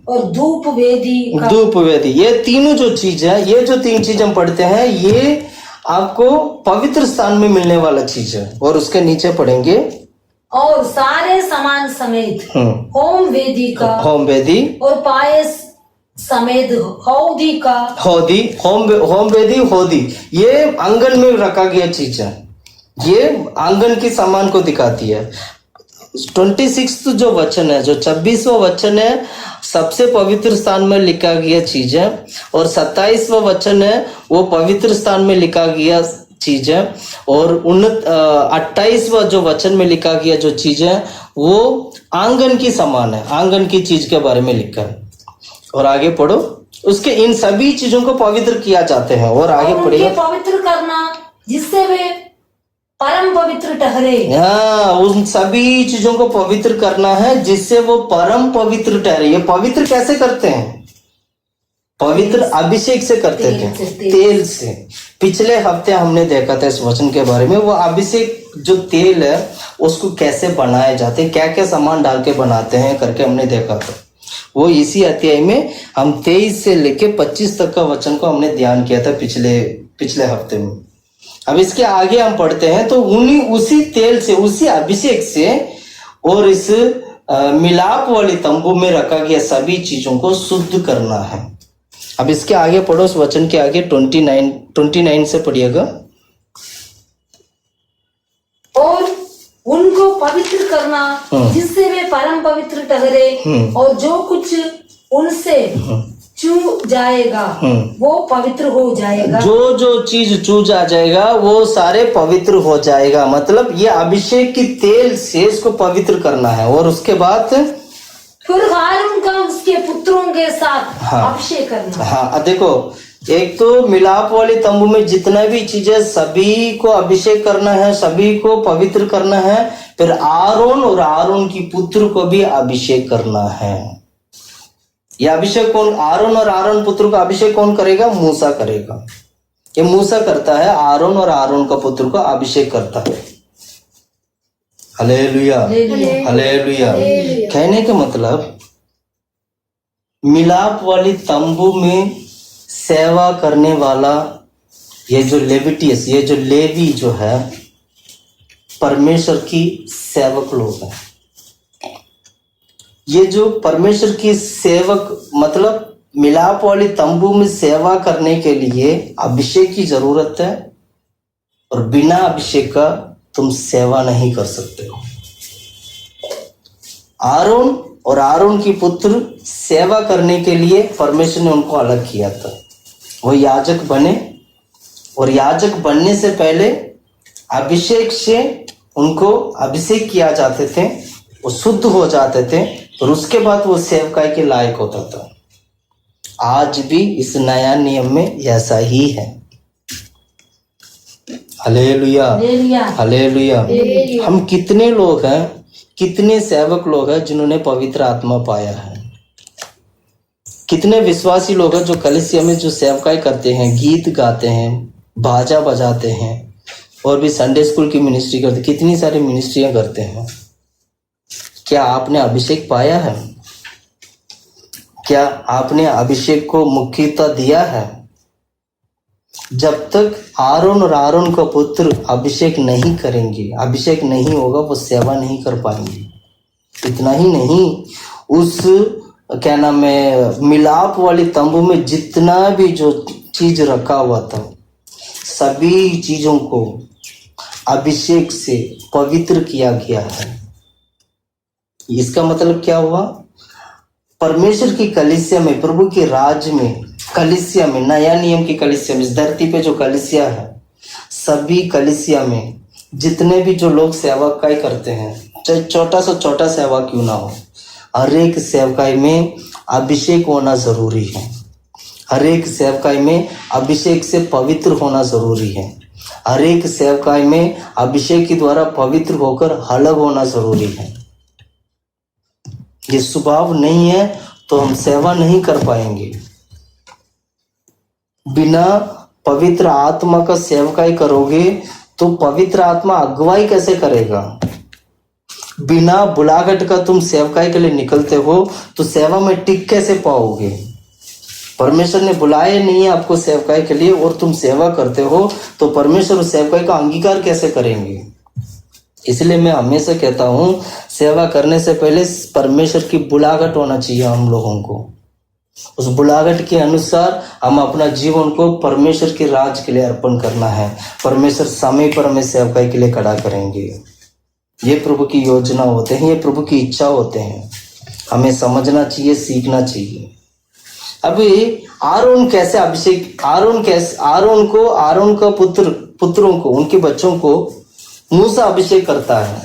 और धूप वेदी। ये तीनों जो चीज है, ये जो 3 चीज हम पढ़ते हैं, ये आपको पवित्र स्थान में मिलने वाला चीज है। और उसके नीचे पढ़ेंगे और सारे सामान समेत होम वेदी और पायस समेत हौदी का। होम वेदी, ये आंगन में रखा गया चीज है। ये आंगन के सामान को दिखाती है। 26 जो वचन है, जो 26वां वचन है, सबसे पवित्र स्थान में लिखा गया चीज है। और 27वां वचन है, वो पवित्र स्थान में लिखा गया चीज है। और 28वां जो वचन में लिखा गया जो चीज है, वो आंगन की समान है, आंगन की चीज के बारे में लिखा है। और आगे पढ़ो। उसके इन सभी चीजों को पवित्र किया जाते हैं। और आगे पढ़िए। पवित्र करना जिससे वे परम पवित्र ठहरे। हाँ, उन सभी चीजों को पवित्र करना है जिससे वो परम पवित्र ठहरे। ये पवित्र कैसे करते हैं? पवित्र अभिषेक से करते थे, तेल से। पिछले हफ्ते हमने देखा था इस वचन के बारे में। वो अभिषेक जो तेल है उसको कैसे बनाए जाते हैं, क्या क्या सामान डाल के बनाते हैं करके हमने देखा था। वो इसी अध्याय में हम 23 से लेके 25 तक का वचन को हमने ध्यान किया था पिछले हफ्ते में। अब इसके आगे हम पढ़ते हैं तो उसी तेल से, उसी अभिषेक से और इस मिलाप वाली तंबू में रखा गया सभी चीजों को शुद्ध करना है। अब इसके आगे पढ़ो, उस वचन के आगे 29 से पढ़िएगा। और उनको पवित्र करना जिससे वे परम पवित्र ठहरे, और जो कुछ उनसे चू जाएगा वो पवित्र हो जाएगा। जो चीज चू जाएगा वो सारे पवित्र हो जाएगा। मतलब ये अभिषेक की तेल से इसको पवित्र करना है। और उसके बाद फिर हारून का उसके पुत्रों के साथ अभिषेक करना। हाँ, देखो, एक तो मिलाप वाली तंबू में जितना भी चीजें सभी को अभिषेक करना है, सभी को पवित्र करना है। फिर आरोन और आरोन की पुत्र को भी अभिषेक करना है। ये अभिषेक कौन? आरोन और आरोन पुत्र का अभिषेक कौन करेगा? मूसा करेगा। ये मूसा करता है, आरोन और आरोन का पुत्र को अभिषेक करता है। Hallelujah, hallelujah. कहने का मतलब मिलाप वाली तंबू में सेवा करने वाला ये जो लेविटियस, ये जो लेवी जो है, परमेश्वर की सेवक लोग हैं। ये जो परमेश्वर की सेवक, मतलब मिलाप वाली तंबू में सेवा करने के लिए अभिषेक की जरूरत है। और बिना अभिषेक का तुम सेवा नहीं कर सकते हो। आरोन और आरोन की पुत्र सेवा करने के लिए परमेश्वर ने उनको अलग किया था। वो याजक बने, और याजक बनने से पहले अभिषेक से उनको अभिषेक किया जाते थे, वो शुद्ध हो जाते थे, और उसके बाद वो सेवकाई के लायक होता था। आज भी इस नया नियम में ऐसा ही है। Hallelujah, hallelujah. हम कितने लोग हैं, कितने सेवक लोग हैं जिन्होंने पवित्र आत्मा पाया है। कितने विश्वासी लोग हैं जो कलीसिया में जो सेवकाई करते हैं, गीत गाते हैं, बाजा बजाते हैं, और भी संडे स्कूल की मिनिस्ट्री करते, कितनी सारी मिनिस्ट्रियां करते हैं। क्या आपने अभिषेक पाया है? क्या आपने अभिषेक को मुख्यता दिया है? जब तक आरोन और आरोन का पुत्र अभिषेक नहीं करेंगे, अभिषेक नहीं होगा, वो सेवा नहीं कर पाएंगे। इतना ही नहीं, उस क्या नाम है, मिलाप वाली तंबू में जितना भी जो चीज रखा हुआ था, सभी चीजों को अभिषेक से पवित्र किया गया है। इसका मतलब क्या हुआ? परमेश्वर की कलीसिया में, प्रभु के राज्य में, कलीसिया में, नया नियम की कलीसिया में, इस धरती पे जो कलीसिया है, सभी कलीसिया में जितने भी जो लोग सेवकाई करते हैं, चाहे छोटा से छोटा सेवा क्यों ना हो, हर एक सेवकाई में अभिषेक होना जरूरी है। हर एक सेवकाई में अभिषेक से पवित्र होना जरूरी है। हर एक सेवकाई में अभिषेक के द्वारा पवित्र होकर अलग होना जरूरी है। ये स्वभाव नहीं है तो हम सेवा नहीं कर पाएंगे। बिना पवित्र आत्मा का सेवकाई करोगे तो पवित्र आत्मा अगुवाई कैसे करेगा? बिना बुलाहट का तुम सेवकाई के लिए निकलते हो तो सेवा में टिक कैसे पाओगे? परमेश्वर ने बुलाया नहीं है आपको सेवकाई के लिए और तुम सेवा करते हो तो परमेश्वर उस सेवकाई का अंगीकार कैसे करेंगे? इसलिए मैं हमेशा कहता हूं, सेवा करने से पहले परमेश्वर की बुलाहट होना चाहिए हम लोगों को। उस बुलाहट के अनुसार हम अपना जीवन को परमेश्वर के राज के लिए अर्पण करना है। परमेश्वर समय पर हमें सेवकाई के लिए खड़ा करेंगे। ये प्रभु की योजना होते हैं, ये प्रभु की इच्छा होते हैं। हमें समझना चाहिए, सीखना चाहिए। अभी आरोन कैसे अभिषेक, आरोन का पुत्रों को, उनके बच्चों को मूसा अभिषेक करता है।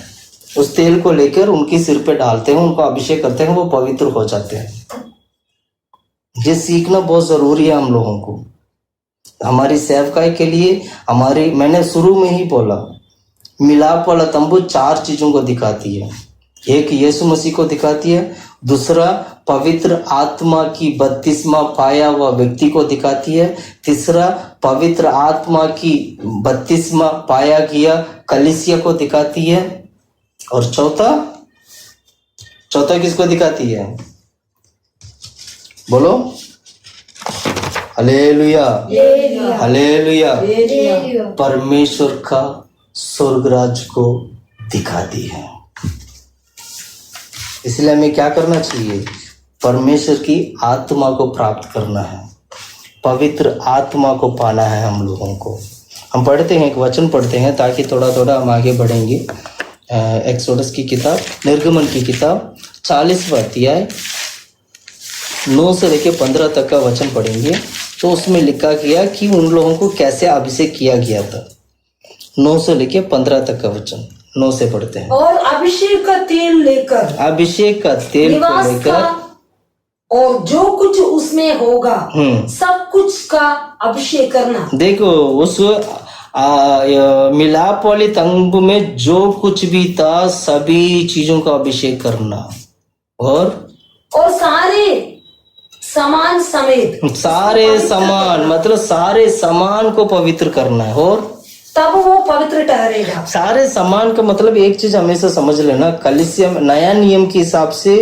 उस तेल को लेकर उनके सिर पे डालते हैं, उनको अभिषेक करते हैं, वो पवित्र हो जाते हैं। ये सीखना बहुत जरूरी है हम लोगों को हमारी सेवकाई के लिए। मैंने शुरू में ही बोला, मिलाप वाला तंबू 4 चीजों को दिखाती है। एक यीशु मसीह को दिखाती है, दूसरा पवित्र आत्मा की बपतिस्मा पाया हुआ व्यक्ति को दिखाती है, तीसरा पवित्र आत्मा की बपतिस्मा पाया गया कलीसिया को दिखाती है, और चौथा किसको दिखाती है? बोलो हालेलुया, हालेलुया। परमेश्वर का स्वर्ग राज्य को दिखाती है। इसलिए हमें क्या करना चाहिए? परमेश्वर की आत्मा को प्राप्त करना है, पवित्र आत्मा को पाना है हम लोगों को। हम पढ़ते हैं, एक वचन पढ़ते हैं ताकि थोड़ा थोड़ा हम आगे बढ़ेंगे। एक्सोडस की किताब, निर्गमन की किताब 40वां अध्याय 9 से लेकर 15 तक का वचन पढ़ेंगे। तो उसमें लिखा गया कि उन लोगों को कैसे अभिषेक किया गया था। 9 से लेकर 15 तक का वचन 9 से पढ़ते हैं। और अभिषेक का तेल लेकर, अभिषेक का तेल को निवास लेकर, का और जो कुछ उसमें होगा सब कुछ का अभिषेक करना। देखो उस मिलाप वाली तंबू में जो कुछ भी था सभी चीजों का अभिषेक करना, और सारे सामान समेत, सारे सामान मतलब सारे सामान को पवित्र करना है, और तब वो पवित्र ठहरेगा। सारे सामान का मतलब एक चीज हमेशा समझ लेना, कलीसिया में नया नियम के हिसाब से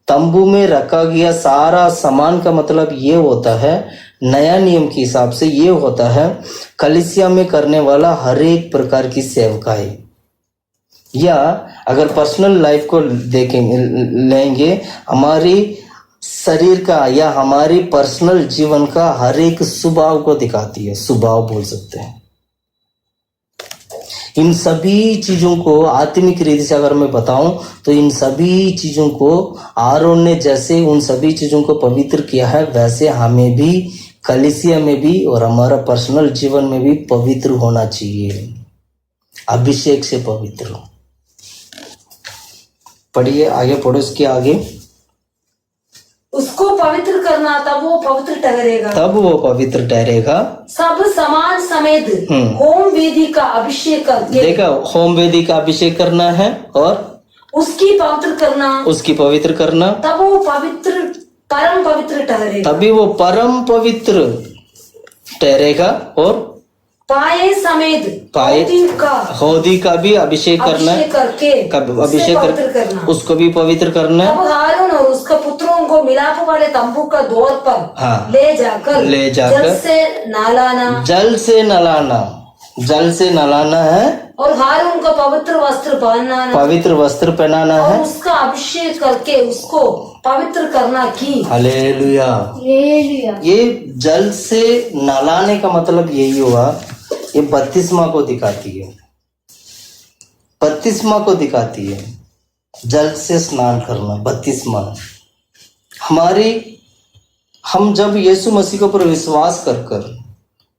तंबू में रखा गया सारा सामान का मतलब ये होता है, नया नियम के हिसाब से ये होता है कलीसिया में करने वाला हर एक प्रकार की सेवकाई, या अगर पर्सनल लाइफ को देखेंगे लेंगे, हमारी शरीर का या हमारी पर्सनल जीवन का हर एक स्वभाव को दिखाती है, स्वभाव बोल सकते हैं। इन सभी चीजों को आत्मिक रीति से अगर मैं बताऊं तो इन सभी चीजों को आरोन ने जैसे उन सभी चीजों को पवित्र किया है, वैसे हमें भी कलीसिया में भी और हमारा पर्सनल जीवन में भी पवित्र होना चाहिए, अभिषेक से पवित्र। पढ़िए आगे, पढ़ो इसके आगे। उसको पवित्र करना, तब वो पवित्र ठहरेगा, तब वो पवित्र ठहरेगा। सब सामान समेत होम वेदी का अभिषेक करके, देखा, होम वेदी का अभिषेक करना है और उसकी पवित्र करना, उसकी पवित्र करना, तब वो पवित्र परम पवित्र ठहरेगा, तभी वो परम पवित्र ठहरेगा। और पाए समेत हौदी का भी अभिषेक करना है, करके अभिषेक करना, उसको भी पवित्र करना है। तब हारून और उसका पुत्रों को मिलाप वाले तंबू का द्वार पर ले जाकर जल से नहलाना है, और हारून को पवित्र वस्त्र पहनाना है, और उसका अभिषेक करके उसको पवित्र करना की। हालेलुया। ये जल से नहलाने का मतलब यही हुआ, ये बपतिस्मा को दिखाती है, बपतिस्मा को दिखाती है, जल से स्नान करना बपतिस्मा। हम जब यीशु मसीह के ऊपर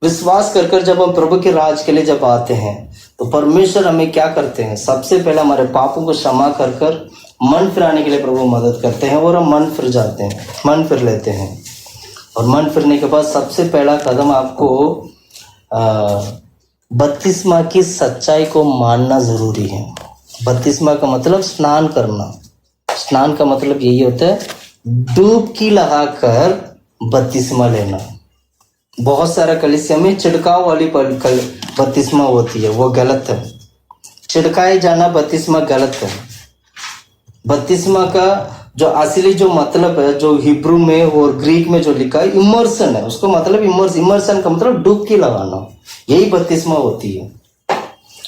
विश्वास कर जब हम प्रभु के राज के लिए जब आते हैं तो परमेश्वर हमें क्या करते हैं? सबसे पहले हमारे पापों को क्षमा कर मन फिराने के लिए प्रभु मदद करते हैं, और हम मन फिर जाते हैं, मन फिर लेते हैं। और मन फिरने के बाद सबसे पहला कदम आपको बपतिस्मा की सच्चाई को मानना जरूरी है। बपतिस्मा का मतलब स्नान करना। स्नान का मतलब यही होता है डुबकी लगाकर बपतिस्मा लेना। बहुत सारा कलीसिया में छिड़काव वाली बपतिस्मा होती है, वो गलत है। छिड़काए जाना बपतिस्मा गलत है। बपतिस्मा का जो असली जो मतलब है, जो हिब्रू में और ग्रीक में जो लिखा है इमर्सन है, उसको मतलब इमर्सन का मतलब डुबकी लगाना, यही बपतिस्मा होती है।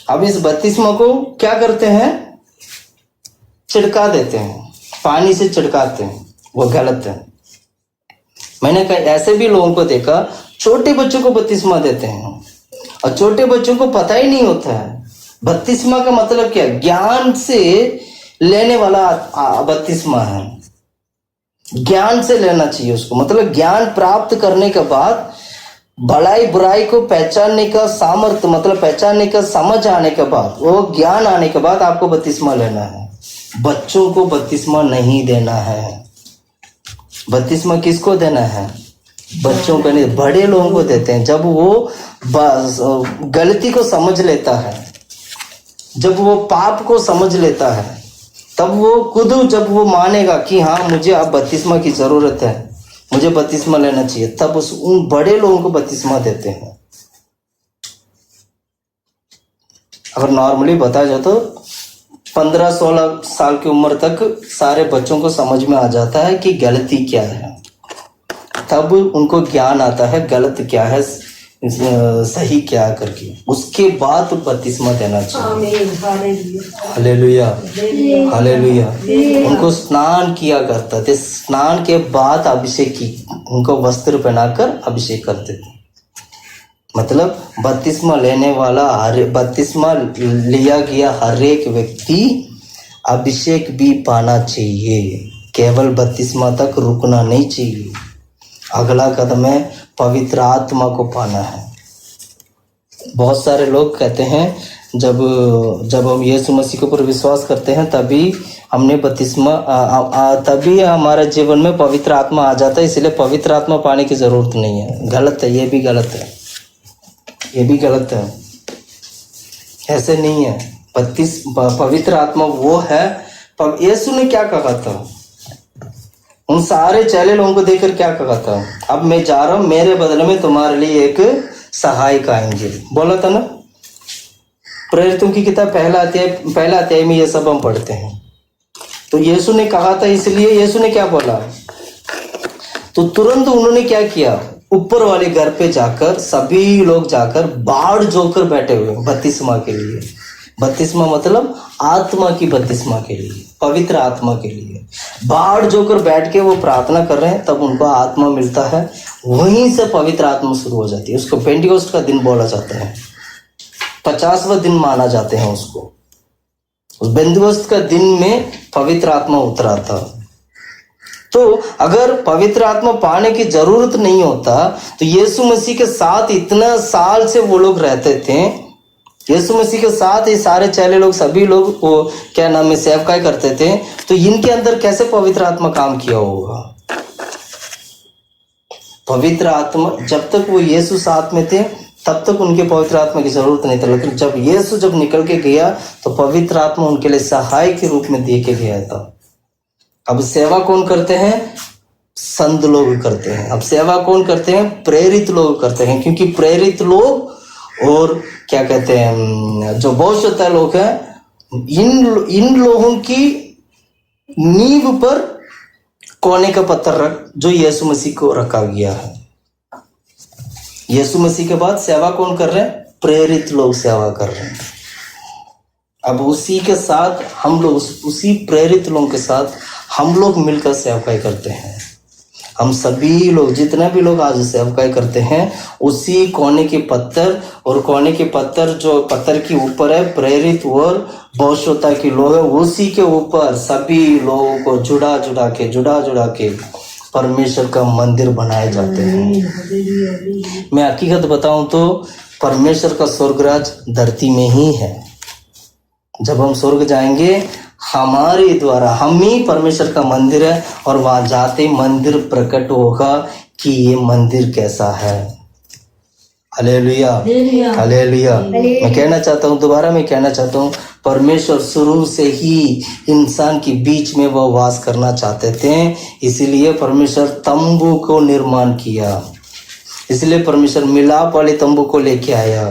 अब इस बपतिस्मा को क्या करते हैं? छिड़का देते हैं, पानी से छिड़काते हैं, वो गलत है। मैंने कहा ऐसे भी लोगों को देखा, छोटे बच्चों को बपतिस्मा देते हैं और छोटे बच्चों को पता ही नहीं होता है बपतिस्मा का मतलब क्या है। ज्ञान से लेने वाला बपतिस्मा है, ज्ञान से लेना चाहिए उसको। मतलब ज्ञान प्राप्त करने के बाद भलाई बुराई को पहचानने का सामर्थ्य, मतलब पहचानने का समझ आने के बाद, वो ज्ञान आने के बाद आपको बपतिस्मा लेना है। बच्चों को बपतिस्मा नहीं देना है। बपतिस्मा किसको देना है? बच्चों को नहीं, बड़े लोगों को देते हैं। जब वो गलती को समझ लेता है, जब वो पाप को समझ लेता है, तब वो खुद जब वो मानेगा कि हाँ मुझे अब बपतिस्मा की जरूरत है, मुझे बपतिस्मा लेना चाहिए, तब उन बड़े लोगों को बपतिस्मा देते हैं। अगर नॉर्मली बताया जाए तो 15-16 साल की उम्र तक सारे बच्चों को समझ में आ जाता है कि गलती क्या है, तब उनको ज्ञान आता है गलत क्या है सही क्या करके, उसके बाद बपतिस्मा देना चाहिए। Hallelujah hallelujah. उनको स्नान किया करता थे, स्नान के बाद अभिषेक की, उनको वस्त्र पहनाकर अभिषेक करते थे। मतलब बपतिस्मा लेने वाला बपतिस्मा लिया गया हर एक व्यक्ति अभिषेक भी पाना चाहिए, केवल बपतिस्मा तक रुकना नहीं चाहिए। अगला कदम है पवित्र आत्मा को पाना है। बहुत सारे लोग कहते हैं जब हम यीशु मसीह के ऊपर विश्वास करते हैं तभी हमने बपतिस्मा तभी हमारे जीवन में पवित्र आत्मा आ जाता है, इसलिए पवित्र आत्मा पाने की जरूरत नहीं है। गलत है, ये भी गलत है, ये भी गलत है। ऐसे नहीं है। पवित्र आत्मा वो है। यीशु ने क्या कहा था? उन सारे चेले लोगों को देखकर क्या कहा था? अब मैं जा रहा हूं, मेरे बदले में तुम्हारे लिए एक सहायक आएंगे, बोला था ना। प्रेरितों की किताब पहला अध्याय में ये सब हम पढ़ते हैं। तो यीशु ने कहा था, इसलिए यीशु ने क्या बोला? तो तुरंत उन्होंने क्या किया? ऊपर वाले घर पे जाकर सभी लोग जाकर बाढ़ जोकर बैठे हुए बपतिस्मा के लिए। बपतिस्मा मतलब आत्मा की बपतिस्मा के लिए, पवित्र आत्मा के लिए बाढ़ जोकर बैठ के वो प्रार्थना कर रहे हैं, तब उनको आत्मा मिलता है। वहीं से पवित्र आत्मा शुरू हो जाती है। उसको पेंटिकोस्ट का दिन बोला जाता है, 50वां दिन माना जाते हैं उसको। उस पेंटिकोस्ट का दिन में पवित्र आत्मा उतरा था। तो अगर पवित्र आत्मा पाने की जरूरत नहीं होता तो यीशु मसीह के साथ इतना साल से वो लोग रहते थे, यीशु मसीह के साथ ये सारे चेले लोग सभी लोग वो क्या नाम है सेवकाई करते थे, तो इनके अंदर कैसे पवित्र आत्मा काम किया होगा? पवित्र आत्मा जब तक वो यीशु साथ में थे तब तक उनके पवित्र आत्मा की जरूरत नहीं था, लेकिन जब यीशु जब निकल के गया तो पवित्र आत्मा उनके लिए सहाय के रूप में दे के गया था। अब सेवा कौन करते हैं? संत लोग करते हैं। अब सेवा कौन करते हैं? प्रेरित लोग करते हैं, क्योंकि प्रेरित लोग और क्या कहते हैं जो बहुत श्रोता लोग हैं, इन लोगों की नींव पर कोने का पत्थर रख जो यीशु मसीह को रखा गया है। यीशु मसीह के बाद सेवा कौन कर रहे हैं? प्रेरित लोग सेवा कर रहे हैं। अब उसी के साथ हम लोग, उसी प्रेरित लोगों के साथ हम लोग मिलकर सेवकाई करते हैं। हम सभी लोग, जितने भी लोग आज सेवकाई करते हैं, उसी कोने के पत्थर, और कोने के पत्थर जो पत्थर के ऊपर है प्रेरित और बहुश्रोता के लोग है, उसी के ऊपर सभी लोगों को जुड़ा जुड़ा के परमेश्वर का मंदिर बनाए जाते हैं। मैं हकीकत बताऊं तो परमेश्वर का स्वर्गराज धरती में ही है। जब हम स्वर्ग जाएंगे, हमारे द्वारा हम ही परमेश्वर का मंदिर है, और वहां जाते मंदिर प्रकट होगा कि ये मंदिर कैसा है। Hallelujah hallelujah. मैं कहना चाहता हूँ, दोबारा मैं कहना चाहता हूँ, परमेश्वर शुरू से ही इंसान के बीच में वह वास करना चाहते थे, इसीलिए परमेश्वर तंबू को निर्माण किया, इसलिए परमेश्वर मिलाप वाले तंबू को लेके आया।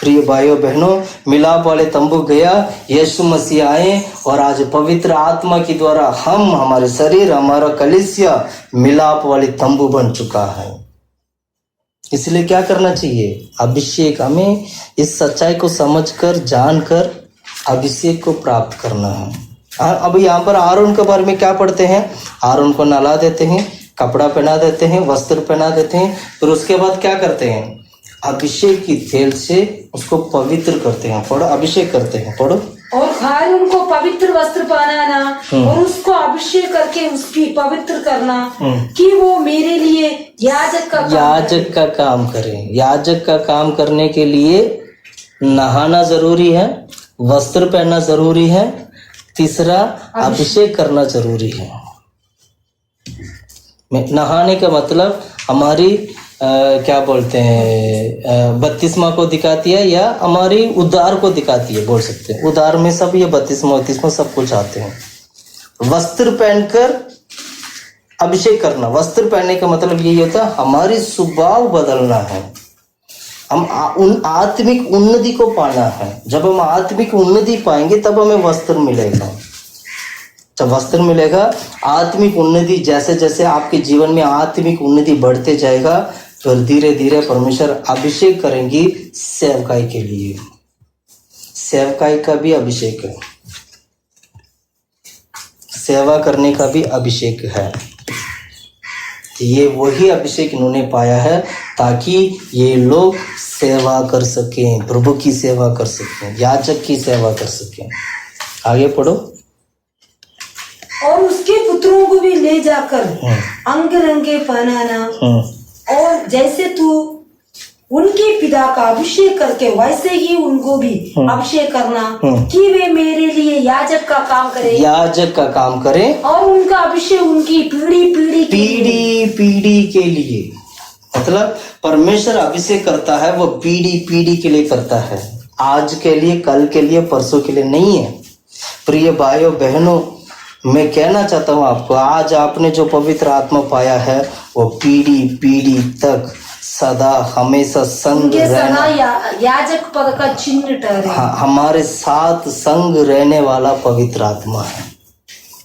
प्रिय भाइयों बहनों, मिलाप वाले तंबू गया, यीशु मसीह आए, और आज पवित्र आत्मा के द्वारा हम, हमारे शरीर, हमारा कलीसिया मिलाप वाले तंबू बन चुका है। इसलिए क्या करना चाहिए? अभिषेक। हमें इस सच्चाई को समझकर, जानकर अभिषेक को प्राप्त करना है। अब यहाँ पर आरोन के बारे में क्या पढ़ते हैं? आरोन को नहला देते हैं, कपड़ा पहना देते हैं, वस्त्र पहना देते हैं, फिर उसके बाद क्या करते हैं? अभिषेक की तेल से उसको पवित्र करते हैं। पढ़ो, अभिषेक करते हैं, पढ़ो। और फिर उनको पवित्र वस्त्र पहनाना और उसको अभिषेक करके उसकी पवित्र करना कि वो मेरे लिए याजक का काम करें। याजक का काम करने के लिए नहाना जरूरी है, वस्त्र पहनना जरूरी है, तीसरा अभिषेक करना जरूरी है। नहाने का मतलब हमारी क्या बोलते हैं, बपतिस्मा को दिखाती है या हमारी उद्धार को दिखाती है, बोल सकते हैं। उद्धार में सब ये बपतिस्मा सब कुछ आते हैं। वस्त्र पहनकर अभिषेक करना, वस्त्र पहनने का मतलब यही होता है हमारी स्वभाव बदलना है, हम उन आत्मिक उन्नति को पाना है। जब हम आत्मिक उन्नति पाएंगे तब हमें वस्त्र मिलेगा। जब वस्त्र मिलेगा, आत्मिक उन्नति, जैसे जैसे आपके जीवन में आत्मिक उन्नति बढ़ते जाएगा, फिर धीरे धीरे परमेश्वर अभिषेक करेंगी सेवकाई के लिए। सेवकाई का भी अभिषेक है, सेवा करने का भी अभिषेक है। ये वही अभिषेक इन्होंने पाया है ताकि ये लोग सेवा कर सकें, प्रभु की सेवा कर सकें, याजक की सेवा कर सकें। आगे पढ़ो। और उसके पुत्रों को भी ले जाकर अंग रंगे पहनाना, और जैसे तू उनके पिता का अभिषेक करके वैसे ही उनको भी अभिषेक करना, कि वे मेरे लिए याजक का काम करें, याजक का काम करें, और उनका अभिषेक उनकी पीढ़ी के लिए। मतलब परमेश्वर अभिषेक करता है, वो पीढ़ी के लिए करता है, आज के लिए, कल के लिए, परसों के लिए नहीं है। प्रिय भाइयों बहनों, मैं कहना चाहता हूँ आपको, आज आपने जो पवित्र आत्मा पाया है वो पीढ़ी तक सदा हमेशा संग रहना, याजक पद का चिन्ह ठहरे। हाँ, हमारे साथ संग रहने वाला पवित्र आत्मा है।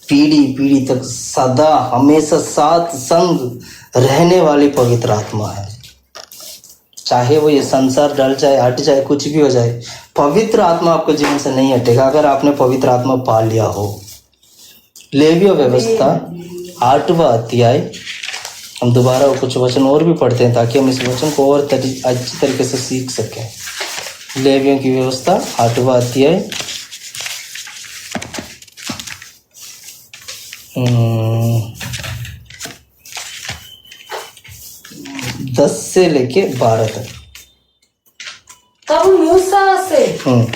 पीढ़ी तक सदा हमेशा साथ संग रहने वाली पवित्र आत्मा है। चाहे वो ये संसार डल जाए, हट जाए, कुछ भी हो जाए, पवित्र आत्मा आपके जीवन से नहीं हटेगा अगर आपने पवित्र आत्मा पा लिया हो। लेविय व्यवस्था 8वां अध्याय, हम दोबारा कुछ वचन और भी पढ़ते हैं ताकि हम इस वचन को और अच्छी तरीके से सीख सकें। लेवियों की व्यवस्था 8वां अध्याय 10 से लेके 12 तक। तब मूसा से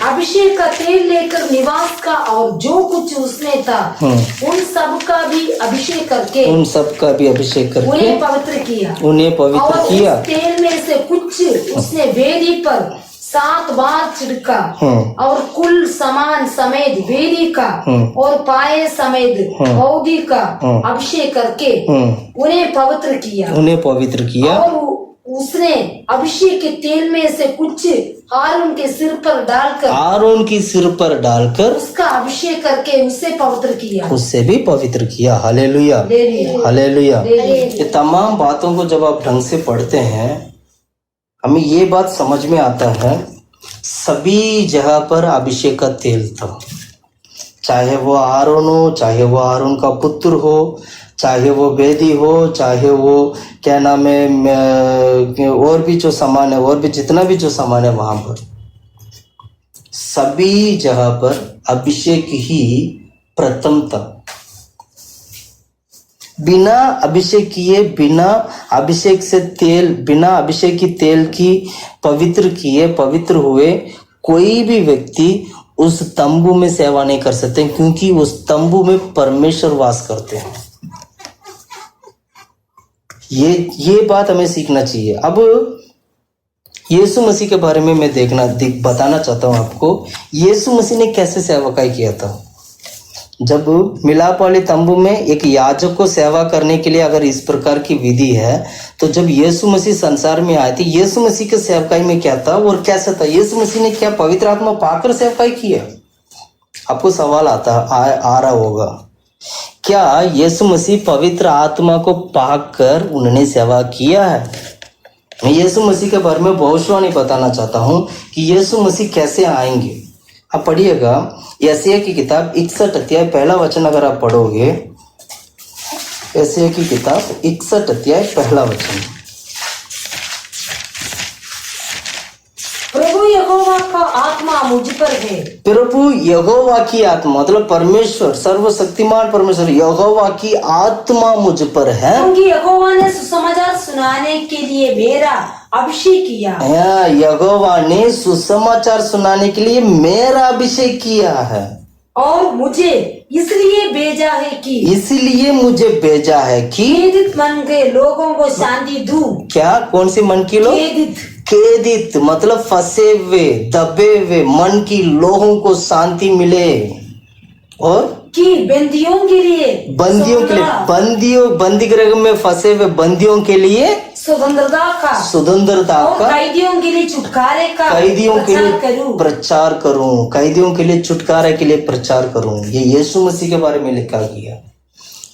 अभिषेक का तेल लेकर निवास का और जो कुछ उसमें था उन सब का भी अभिषेक करके उन्हें पवित्र किया। और उस तेल में से कुछ उसने वेदी पर 7 बार छिड़का, और कुल सामान समेत वेदी का और पाए समेत पौधी का अभिषेक करके उन्हें पवित्र किया। और उसने अभिषेक के तेल में से कुछ आरोन के सिर पर डालकर उसका अभिषेक करके उससे भी पवित्र किया। Hallelujah, hallelujah. ये तमाम बातों को जब आप ढंग से पढ़ते हैं, हमें ये बात समझ में आता है, सभी जगह पर अभिषेक का तेल था। चाहे वो आरोन हो, चाहे वो आरोन का पुत्र हो, चाहे वो वेदी हो, चाहे वो क्या नाम है, और भी जो सामान है, और भी जितना भी जो सामान है, वहां पर सभी जगह पर अभिषेक ही प्रथम था। बिना अभिषेक किए, बिना अभिषेक की तेल की पवित्र हुए कोई भी व्यक्ति उस तंबू में सेवा नहीं कर सकते, क्योंकि उस तंबू में परमेश्वर वास करते हैं। ये बात हमें सीखना चाहिए। अब यीशु मसीह के बारे में मैं बताना चाहता हूँ आपको, यीशु मसीह ने कैसे सेवकाई किया था। जब मिलाप वाले तंबू में एक याजक को सेवा करने के लिए अगर इस प्रकार की विधि है, तो जब यीशु मसीह संसार में आए थे, यीशु मसीह के सेवकाई में क्या था और कैसे था? यीशु मसीह ने क्या पवित्र आत्मा पाकर सेवकाई किया? आपको सवाल आ रहा होगा, क्या यीशु मसीह पवित्र आत्मा को पाकर उन्होंने सेवा किया है? मैं यीशु मसीह के बारे में भविष्यवाणी बताना चाहता हूँ कि यीशु मसीह कैसे आएंगे। आप पढ़िएगा यशायाह की किताब 61 अध्याय 1 वचन। अगर आप पढ़ोगे यशायाह की किताब 61 अध्याय 1 वचन। प्रभु यहोवा का आत्मा मुझ पर है। प्रभु यहोवा की आत्मा मतलब परमेश्वर, सर्वशक्तिमान परमेश्वर यहोवा की आत्मा मुझ पर है, क्योंकि यहोवा ने सुसमाचार सुनाने के लिए मेरा अभिषेक किया। यहोवा ने सुसमाचार सुनाने के लिए मेरा अभिषेक किया है। और मुझे इसलिए भेजा है कि इसलिए मुझे भेजा है कि खेदित मन के लोगों को शांति दूं। क्या, कौन सी मन की लोग? खेदित खेदित मतलब फंसे हुए, दबे हुए मन की लोगों को शांति मिले, और कि बंदियों के लिए बंदी गृह में फंसे हुए बंदियों के लिए स्वतंत्रता और का, कैदियों के लिए छुटकारे का कैदियों के लिए करूं। प्रचार करूं, कैदियों के लिए छुटकारे के लिए प्रचार करूं। ये यीशु मसीह के बारे में लिखा गया,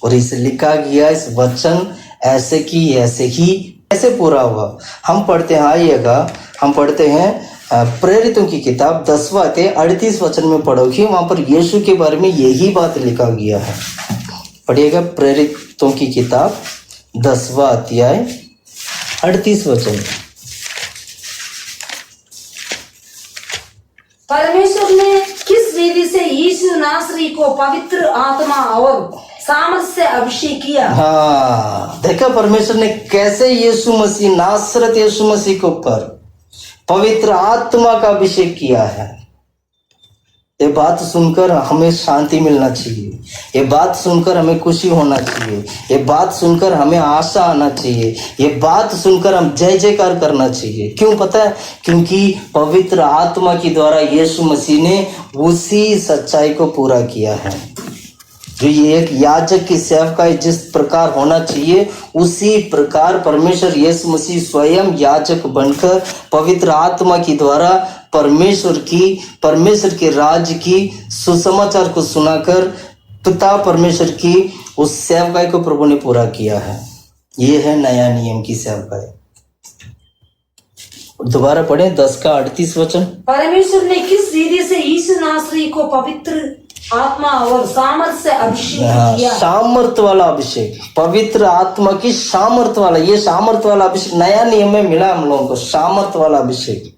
और इस लिखा गया इस वचन ऐसे की ऐसे ही ऐसे पूरा हुआ। हम पढ़ते हैं, आइएगा, हम पढ़ते हैं प्रेरितों की किताब 10वां अध्याय 38 वचन में पढ़ोगे, वहां पर यीशु के बारे में यही बात लिखा गया है। पढ़िएगा प्रेरितों की किताब 10वां अध्याय 38 वचन। परमेश्वर ने किस विधि से यीशु नासरी को पवित्र आत्मा और सामर्थ से अभिषेक किया। हाँ, देखा परमेश्वर ने कैसे यीशु मसीह, नासरत यीशु मसीह के ऊपर पवित्र आत्मा का अभिषेक किया है। ये बात सुनकर हमें शांति मिलना चाहिए, ये बात सुनकर हमें खुशी होना चाहिए, ये बात सुनकर हमें आशा आना चाहिए, ये बात सुनकर हम जय जयकार करना चाहिए। क्यों पता है? क्योंकि पवित्र आत्मा के द्वारा यीशु मसीह ने उसी सच्चाई को पूरा किया है। जो ये एक याजक की सेवकाई जिस प्रकार होना चाहिए, उसी प्रकार परमेश्वर यीशु मसीह स्वयं याजक बनकर पवित्र आत्मा के द्वारा परमेश्वर के राज्य की सुसमाचार को सुनाकर पिता परमेश्वर की उस सेवकाई को प्रभु ने पूरा किया है। ये है नया नियम की सेवकाई। दोबारा पढ़ें 10 का 38 वचन। परमेश्वर ने किस विधि से यीशु नासरी को पवित्र आत्मा और सामर्थ से अभिषेक किया। सामर्थ वाला अभिषेक, पवित्र आत्मा की सामर्थ वाला, ये सामर्थ वाला अभिषेक नया नियम में मिला हम लोगों को। सामर्थ वाला अभिषेक,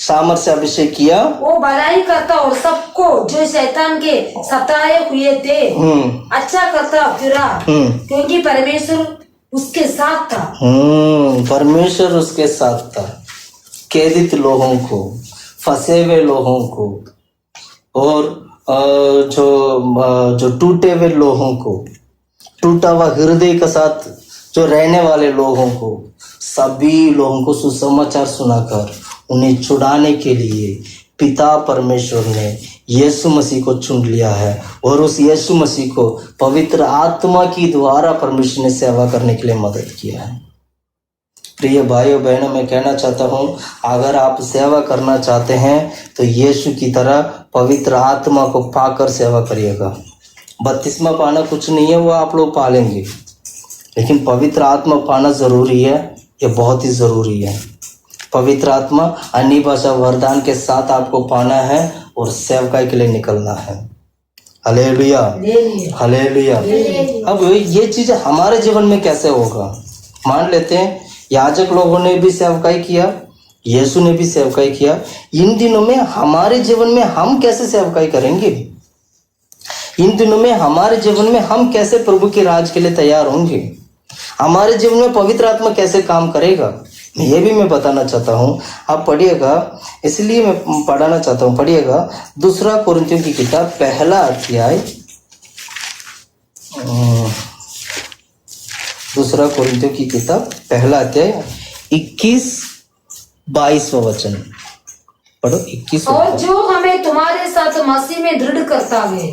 सामर्थ से अभिषेक किया। वो भलाई करता और सबको जो शैतान के सताए हुए थे अच्छा करता फिरा, क्योंकि परमेश्वर उसके साथ था। परमेश्वर उसके साथ था। कैदित लोगों को, फंसे हुए लोगों को, और जो टूटे हुए लोगों को, टूटा हुआ हृदय के साथ जो रहने वाले लोगों को, सभी लोगों को सुसमाचार सुनाकर उन्हें छुड़ाने के लिए पिता परमेश्वर ने यीशु मसीह को चुन लिया है, और उस यीशु मसीह को पवित्र आत्मा की द्वारा परमेश्वर ने सेवा करने के लिए मदद किया है। प्रिय भाइयों बहनों, मैं कहना चाहता हूँ, अगर आप सेवा करना चाहते हैं तो यीशु की तरह पवित्र आत्मा को पाकर सेवा करिएगा। बपतिस्मा पाना कुछ नहीं है, वो आप लोग पालेंगे, लेकिन पवित्र आत्मा पाना जरूरी है। ये बहुत ही जरूरी है। पवित्र आत्मा अन्य भाषा वरदान के साथ आपको पाना है और सेवकाई के लिए निकलना है। Hallelujah, hallelujah. अब ये चीज हमारे जीवन में कैसे होगा? मान लेते हैं याजक लोगों ने भी सेवकाई किया, यीशु ने भी सेवकाई किया। इन दिनों में हमारे जीवन में हम कैसे सेवकाई करेंगे? इन दिनों में हमारे जीवन में हम कैसे प्रभु के राज के लिए तैयार होंगे? हमारे जीवन में पवित्र आत्मा कैसे काम करेगा, ये भी मैं बताना चाहता हूँ। आप पढ़िएगा, इसलिए मैं पढ़ाना चाहता हूँ। पढ़िएगा 2 कोरिन्थियों की किताब 1 अध्याय 2 कोरिन्थियों की किताब 1 अध्याय 21-22 वचन पढ़ो। 21। और जो हमें तुम्हारे साथ मसीह में दृढ़ करता है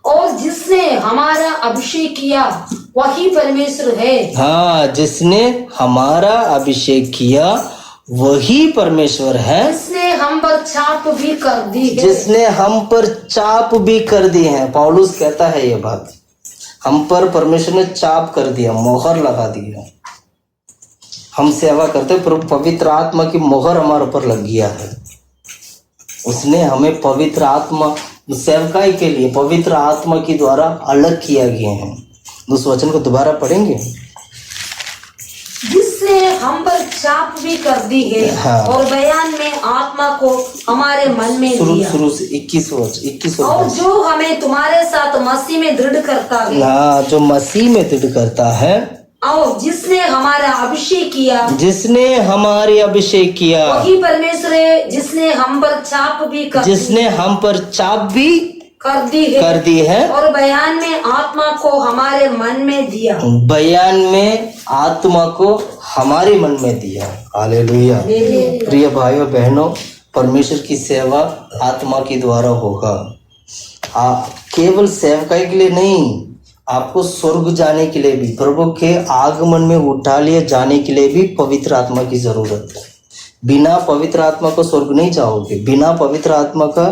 और जिसने हमारा अभिषेक किया वही परमेश्वर है। हाँ, जिसने हमारा अभिषेक किया वही परमेश्वर है, जिसने हम पर छाप भी कर दी है। जिसने हम पर छाप भी कर दी है। पौलुस कहता है ये बात, हम पर परमेश्वर ने छाप कर दिया, मोहर लगा दिया। हम सेवा करते पवित्र आत्मा की मोहर हमारे ऊपर लग गया है। उसने हमें पवित्र आत्मा सेवकाई के लिए पवित्र आत्मा के द्वारा अलग किया गया है। उस वचन को दोबारा पढ़ेंगे। जिसने हम पर छाप भी कर दी है। हाँ। और बयान में आत्मा को हमारे मन में दिया। शुरू से 21 और जो हमें तुम्हारे साथ मसीह में दृढ़ करता है। हाँ, जो मसीह में दृढ़ करता है। और जिसने हमारा अभिषेक किया, जिसने हमारे अभिषेक किया वही परमेश्वर है, जिसने हम पर छाप भी कर जिसने हम पर छाप भी कर दी है और बयान में आत्मा को हमारे मन में दिया। बयान में आत्मा को हमारे मन में दिया। हालेलुया। प्रिय भाइयों बहनों, परमेश्वर की सेवा आत्मा के द्वारा होगा। केवल सेवकाई के लिए नहीं, आपको स्वर्ग जाने के लिए भी, प्रभु के आगमन में उठा लिए जाने के लिए भी पवित्र आत्मा की जरूरत है। बिना पवित्र आत्मा को स्वर्ग नहीं जाओगे। बिना पवित्र आत्मा का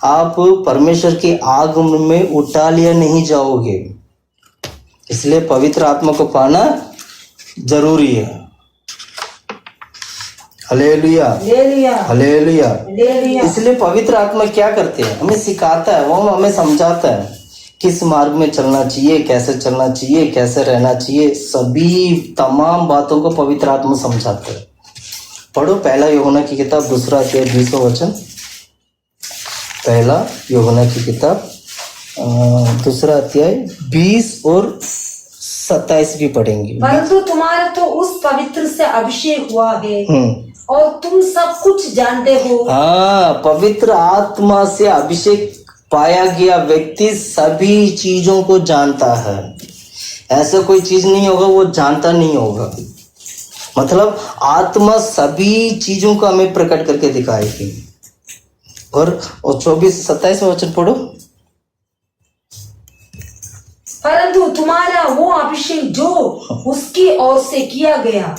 आप परमेश्वर के आगमन में उठा लिया नहीं जाओगे। इसलिए पवित्र आत्मा को पाना जरूरी है। Hallelujah, hallelujah. इसलिए पवित्र आत्मा क्या करते हैं? हमें सिखाता है, वो हमें समझाता है किस मार्ग में चलना चाहिए, कैसे चलना चाहिए, कैसे रहना चाहिए। सभी तमाम बातों को पवित्र आत्मा समझाता है। पढ़ो पहला यूहन्ना की किताब 2 अध्याय 20 वचन। पहला यूहन्ना की किताब 2 अध्याय 20 और 27 भी पढ़ेंगे। परंतु तुम्हारा तो उस पवित्र से अभिषेक हुआ है और तुम सब कुछ जानते हो। हाँ, पवित्र आत्मा से अभिषेक पाया गया व्यक्ति सभी चीजों को जानता है। ऐसा कोई चीज नहीं होगा वो जानता नहीं होगा। मतलब आत्मा सभी चीजों को हमें प्रकट करके दिखाएगी। और 24-27 वचन पढ़ो। परंतु तुम्हारा वो अभिषेक जो उसकी ओर से किया गया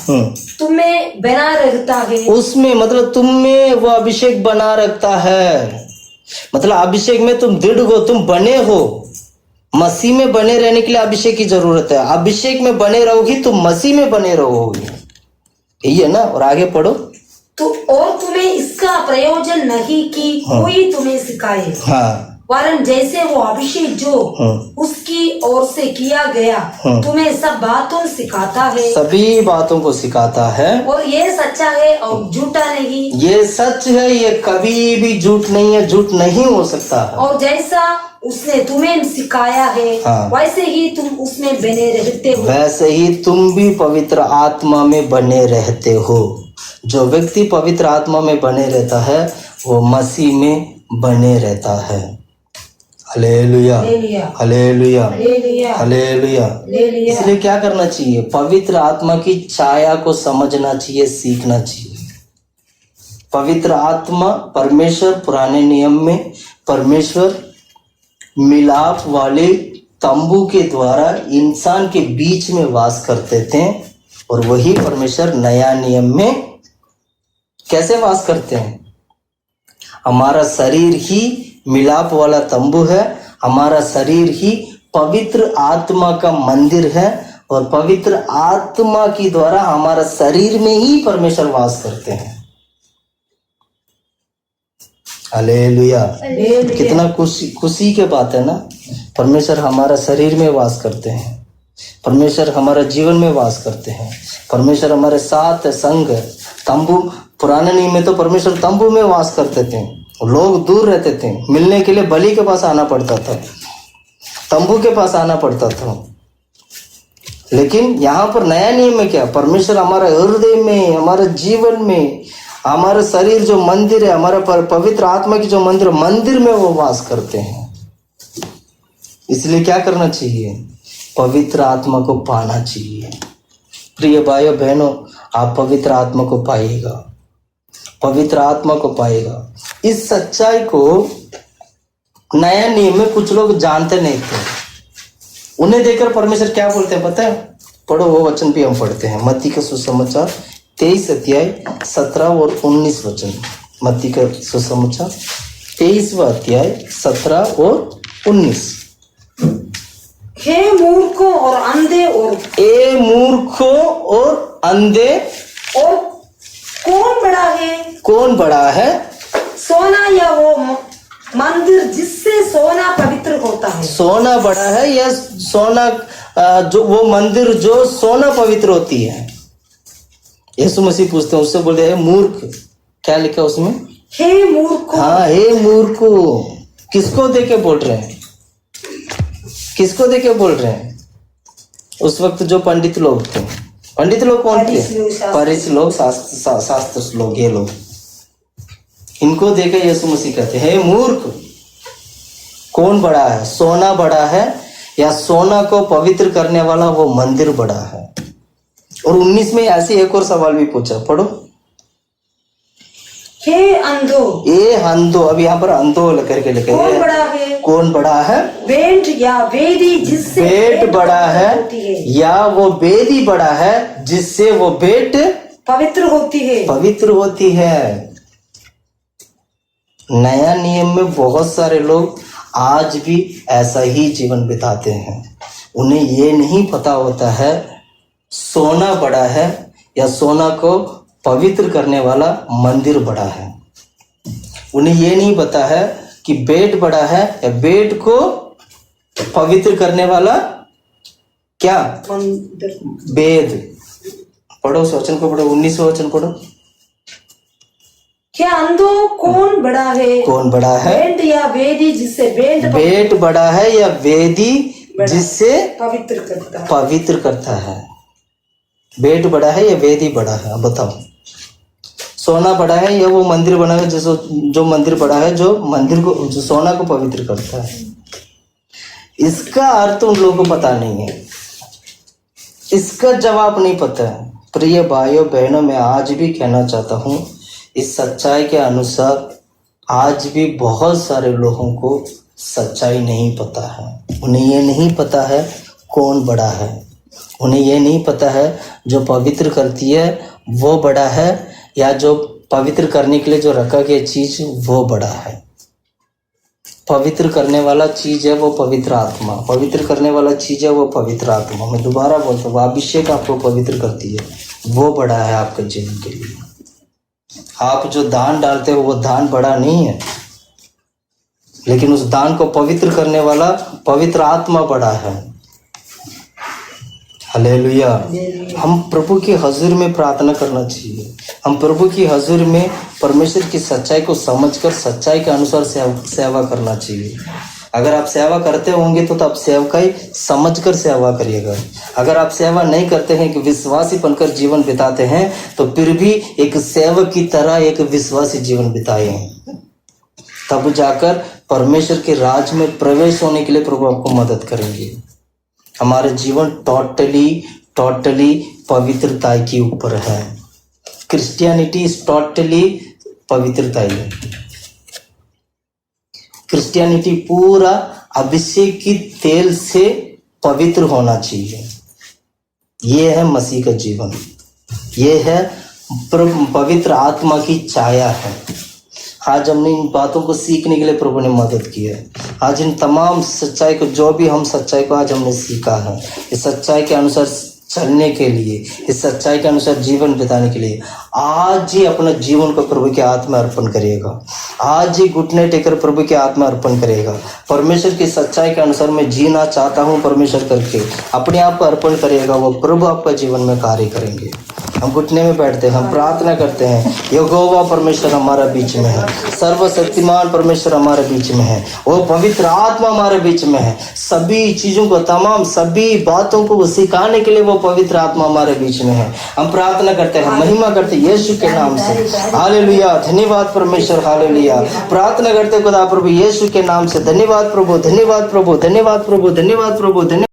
तुम्हें बना रखता है। उसमें मतलब तुम में वो अभिषेक बना रखता है। मतलब अभिषेक में तुम दृढ़ हो, तुम बने हो। मसीह में बने रहने के लिए अभिषेक की जरूरत है। अभिषेक में बने रहोगी तुम मसीह में बने रहोगे, यही है ना। और आगे पढ़ो। तो और तुम्हें इसका प्रयोजन नहीं कि कोई तुम्हें सिखाए, वरन जैसे वो अभिषेक जो उसकी ओर से किया गया तुम्हें सब बातों सिखाता है। सभी बातों को सिखाता है। और ये सच्चा है और झूठा नहीं। ये सच है, ये कभी भी झूठ नहीं है, झूठ नहीं हो सकता है। और जैसा उसने तुम्हें सिखाया है वैसे ही तुम उसमें बने रहते हो। वैसे ही तुम भी पवित्र आत्मा में बने रहते हो। जो व्यक्ति पवित्र आत्मा में बने रहता है वो मसीह में बने रहता है। Hallelujah, hallelujah, hallelujah. इसलिए क्या करना चाहिए? पवित्र आत्मा की छाया को समझना चाहिए, सीखना चाहिए। पवित्र आत्मा परमेश्वर पुराने नियम में परमेश्वर मिलाप वाले तंबू के द्वारा इंसान के बीच में वास करते थे। और वही परमेश्वर नया नियम में कैसे वास करते हैं? हमारा शरीर ही मिलाप वाला तंबू है। हमारा शरीर ही पवित्र आत्मा का मंदिर है। और पवित्र आत्मा के द्वारा हमारा शरीर में ही परमेश्वर वास करते हैं। हालेलुया। कितना खुशी की बात है ना। परमेश्वर हमारा शरीर में वास करते हैं। परमेश्वर हमारा जीवन में वास करते हैं। परमेश्वर हमारे साथ संग तंबू। पुराने नियम में तो परमेश्वर तंबू में वास करते थे। लोग दूर रहते थे, मिलने के लिए बलि के पास आना पड़ता था, तंबू के पास आना पड़ता था। लेकिन यहाँ पर नया नियम में क्या? परमेश्वर हमारा हृदय में, हमारे जीवन में, हमारा शरीर जो मंदिर है, हमारा पवित्र आत्मा की जो मंदिर में वो वास करते हैं। इसलिए क्या करना चाहिए? पवित्र आत्मा को पाना चाहिए। प्रिय भाइयों बहनों, आप पवित्र आत्मा को पाइएगा, पवित्र आत्मा को पाएगा। इस सच्चाई को नया नियम में कुछ लोग जानते नहीं थे। उन्हें देखकर परमेश्वर क्या बोलते हैं पता है? पढ़ो, वो वचन भी हम पढ़ते हैं। मत्ती का सुसमाचार 23 अध्याय 17 और 19 वचन। मत्ती का सुसमाचार 23वां अध्याय 17 और 19। हे मूर्खों और अंधे और ए मूर्खों और अंधे, और कौन बड़ा है? कौन बड़ा है? सोना या वो मंदिर जिससे सोना पवित्र होता है? सोना बड़ा है या सोना जो वो मंदिर जो सोना पवित्र होती है? यीशु मसीह पूछते हैं, उससे बोलते हैं मूर्ख। क्या लिखा उसमें? हे मूर्खो। हाँ, हे मूर्खो। किसको देके बोल रहे हैं? किसको देके बोल रहे हैं? उस वक्त जो पंडित लोग थे। पंडित लोग कौन थे? फरीसी लोग, शास्त्र लोग, ये लोग। इनको देखे यीशु मसीह कहते हैं, हे मूर्ख, कौन बड़ा है? सोना बड़ा है या सोना को पवित्र करने वाला वो मंदिर बड़ा है? और 19 में ऐसे एक और सवाल भी पूछा, पढ़ो। हे अंधो, ए अंधो, अब यहाँ पर अंधो करके लिखे, कौन बड़ा है? कौन बड़ा है? भेंट या वेदी जिससे भेंट बड़ा है होती है, या वो वेदी बड़ा है जिससे वो भेंट पवित्र होती है। पवित्र होती है। नया नियम में बहुत सारे लोग आज भी ऐसा ही जीवन बिताते हैं। उन्हें ये नहीं पता होता है सोना बड़ा है या सोना को पवित्र करने वाला मंदिर बड़ा है। उन्हें ये नहीं पता है कि बेट बड़ा है या बेट को पवित्र करने वाला क्या? मंदिर। वेद। पढ़ो उस वचन को, पढ़ो 19 वचन पढ़ो। क्या अंधो, कौन बड़ा है? कौन बड़ा है? भेंट या वेदी जिससे बेट बड़ा है या वेदी जिससे पवित्र करता है। पवित्र करता है। बेट बड़ा है या वेदी बड़ा है? अब बताओ। सोना बड़ा है या वो मंदिर बना है जो मंदिर बड़ा है जो मंदिर को, जो सोना को पवित्र करता है? इसका अर्थ उन लोगों को पता नहीं है, इसका जवाब नहीं पता है। प्रिय भाइयों बहनों, मैं आज भी कहना चाहता हूँ, इस सच्चाई के अनुसार आज भी बहुत सारे लोगों को सच्चाई नहीं पता है। उन्हें ये नहीं पता है कौन बड़ा है, उन्हें ये नहीं पता है जो पवित्र करती है वो बड़ा है या जो पवित्र करने के लिए जो रखा गया चीज वो बड़ा है। पवित्र करने वाला चीज है वो पवित्र आत्मा, पवित्र करने वाला चीज है वो पवित्र आत्मा। मैं दोबारा बोलता हूँ, अभिषेक आपको पवित्र करती है, वो बड़ा है आपके जीवन के लिए। आप जो दान डालते हो वो दान बड़ा नहीं है, लेकिन उस दान को पवित्र करने वाला पवित्र आत्मा बड़ा है। हालेलुया। हम प्रभु की हजूर में प्रार्थना करना चाहिए। हम प्रभु की हजूर में परमेश्वर की सच्चाई को समझकर सच्चाई के अनुसार सेवा करना चाहिए। अगर आप सेवा करते होंगे तो आप सेवकाई समझकर सेवा करिएगा। अगर आप सेवा नहीं करते हैं कि विश्वासी बनकर जीवन बिताते हैं तो फिर भी एक सेवक की तरह एक विश्वासी जीवन बिताए हैं, तब जाकर परमेश्वर के राज में प्रवेश होने के लिए प्रभु आपको मदद करेंगे। हमारे जीवन टोटली पवित्रता के ऊपर है। क्रिश्चियनिटी इज टोटली पवित्रता है। क्रिश्चियनिटी पूरा अभिषेक की तेल से पवित्र होना चाहिए। ये है मसीह का जीवन, ये है पवित्र आत्मा की छाया है। आज हमने इन बातों को सीखने के लिए प्रभु ने मदद की है। आज इन तमाम सच्चाई को, जो भी हम सच्चाई को आज हमने सीखा है, इस सच्चाई के अनुसार चलने के लिए, इस सच्चाई के अनुसार जीवन बिताने के लिए आज ही अपना जीवन को प्रभु के हाथ में अर्पण करिएगा। आज ही घुटने टेकर प्रभु के हाथ में अर्पण करिएगा। परमेश्वर की सच्चाई के अनुसार मैं जीना चाहता हूँ परमेश्वर करके अपने आप को अर्पण करिएगा। वो प्रभु आपका जीवन में कार्य करेंगे। हम घुटने में बैठते हैं, हम प्रार्थना करते हैं। यहोवा परमेश्वर हमारा बीच में है, सर्वशक्तिमान परमेश्वर हमारे बीच में है, वो पवित्र आत्मा हमारे बीच में है। सभी चीजों को, तमाम सभी बातों को सिखाने के लिए वो पवित्र आत्मा हमारे बीच में है। हम प्रार्थना करते हैं, महिमा करते हैं यीशु के नाम से। हालेलुया, धन्यवाद परमेश्वर, हालेलुया। प्रार्थना करते खुदा प्रभु यीशु के नाम से। धन्यवाद प्रभु, धन्यवाद प्रभु, धन्यवाद प्रभु, धन्यवाद प्रभु, धन्यवाद।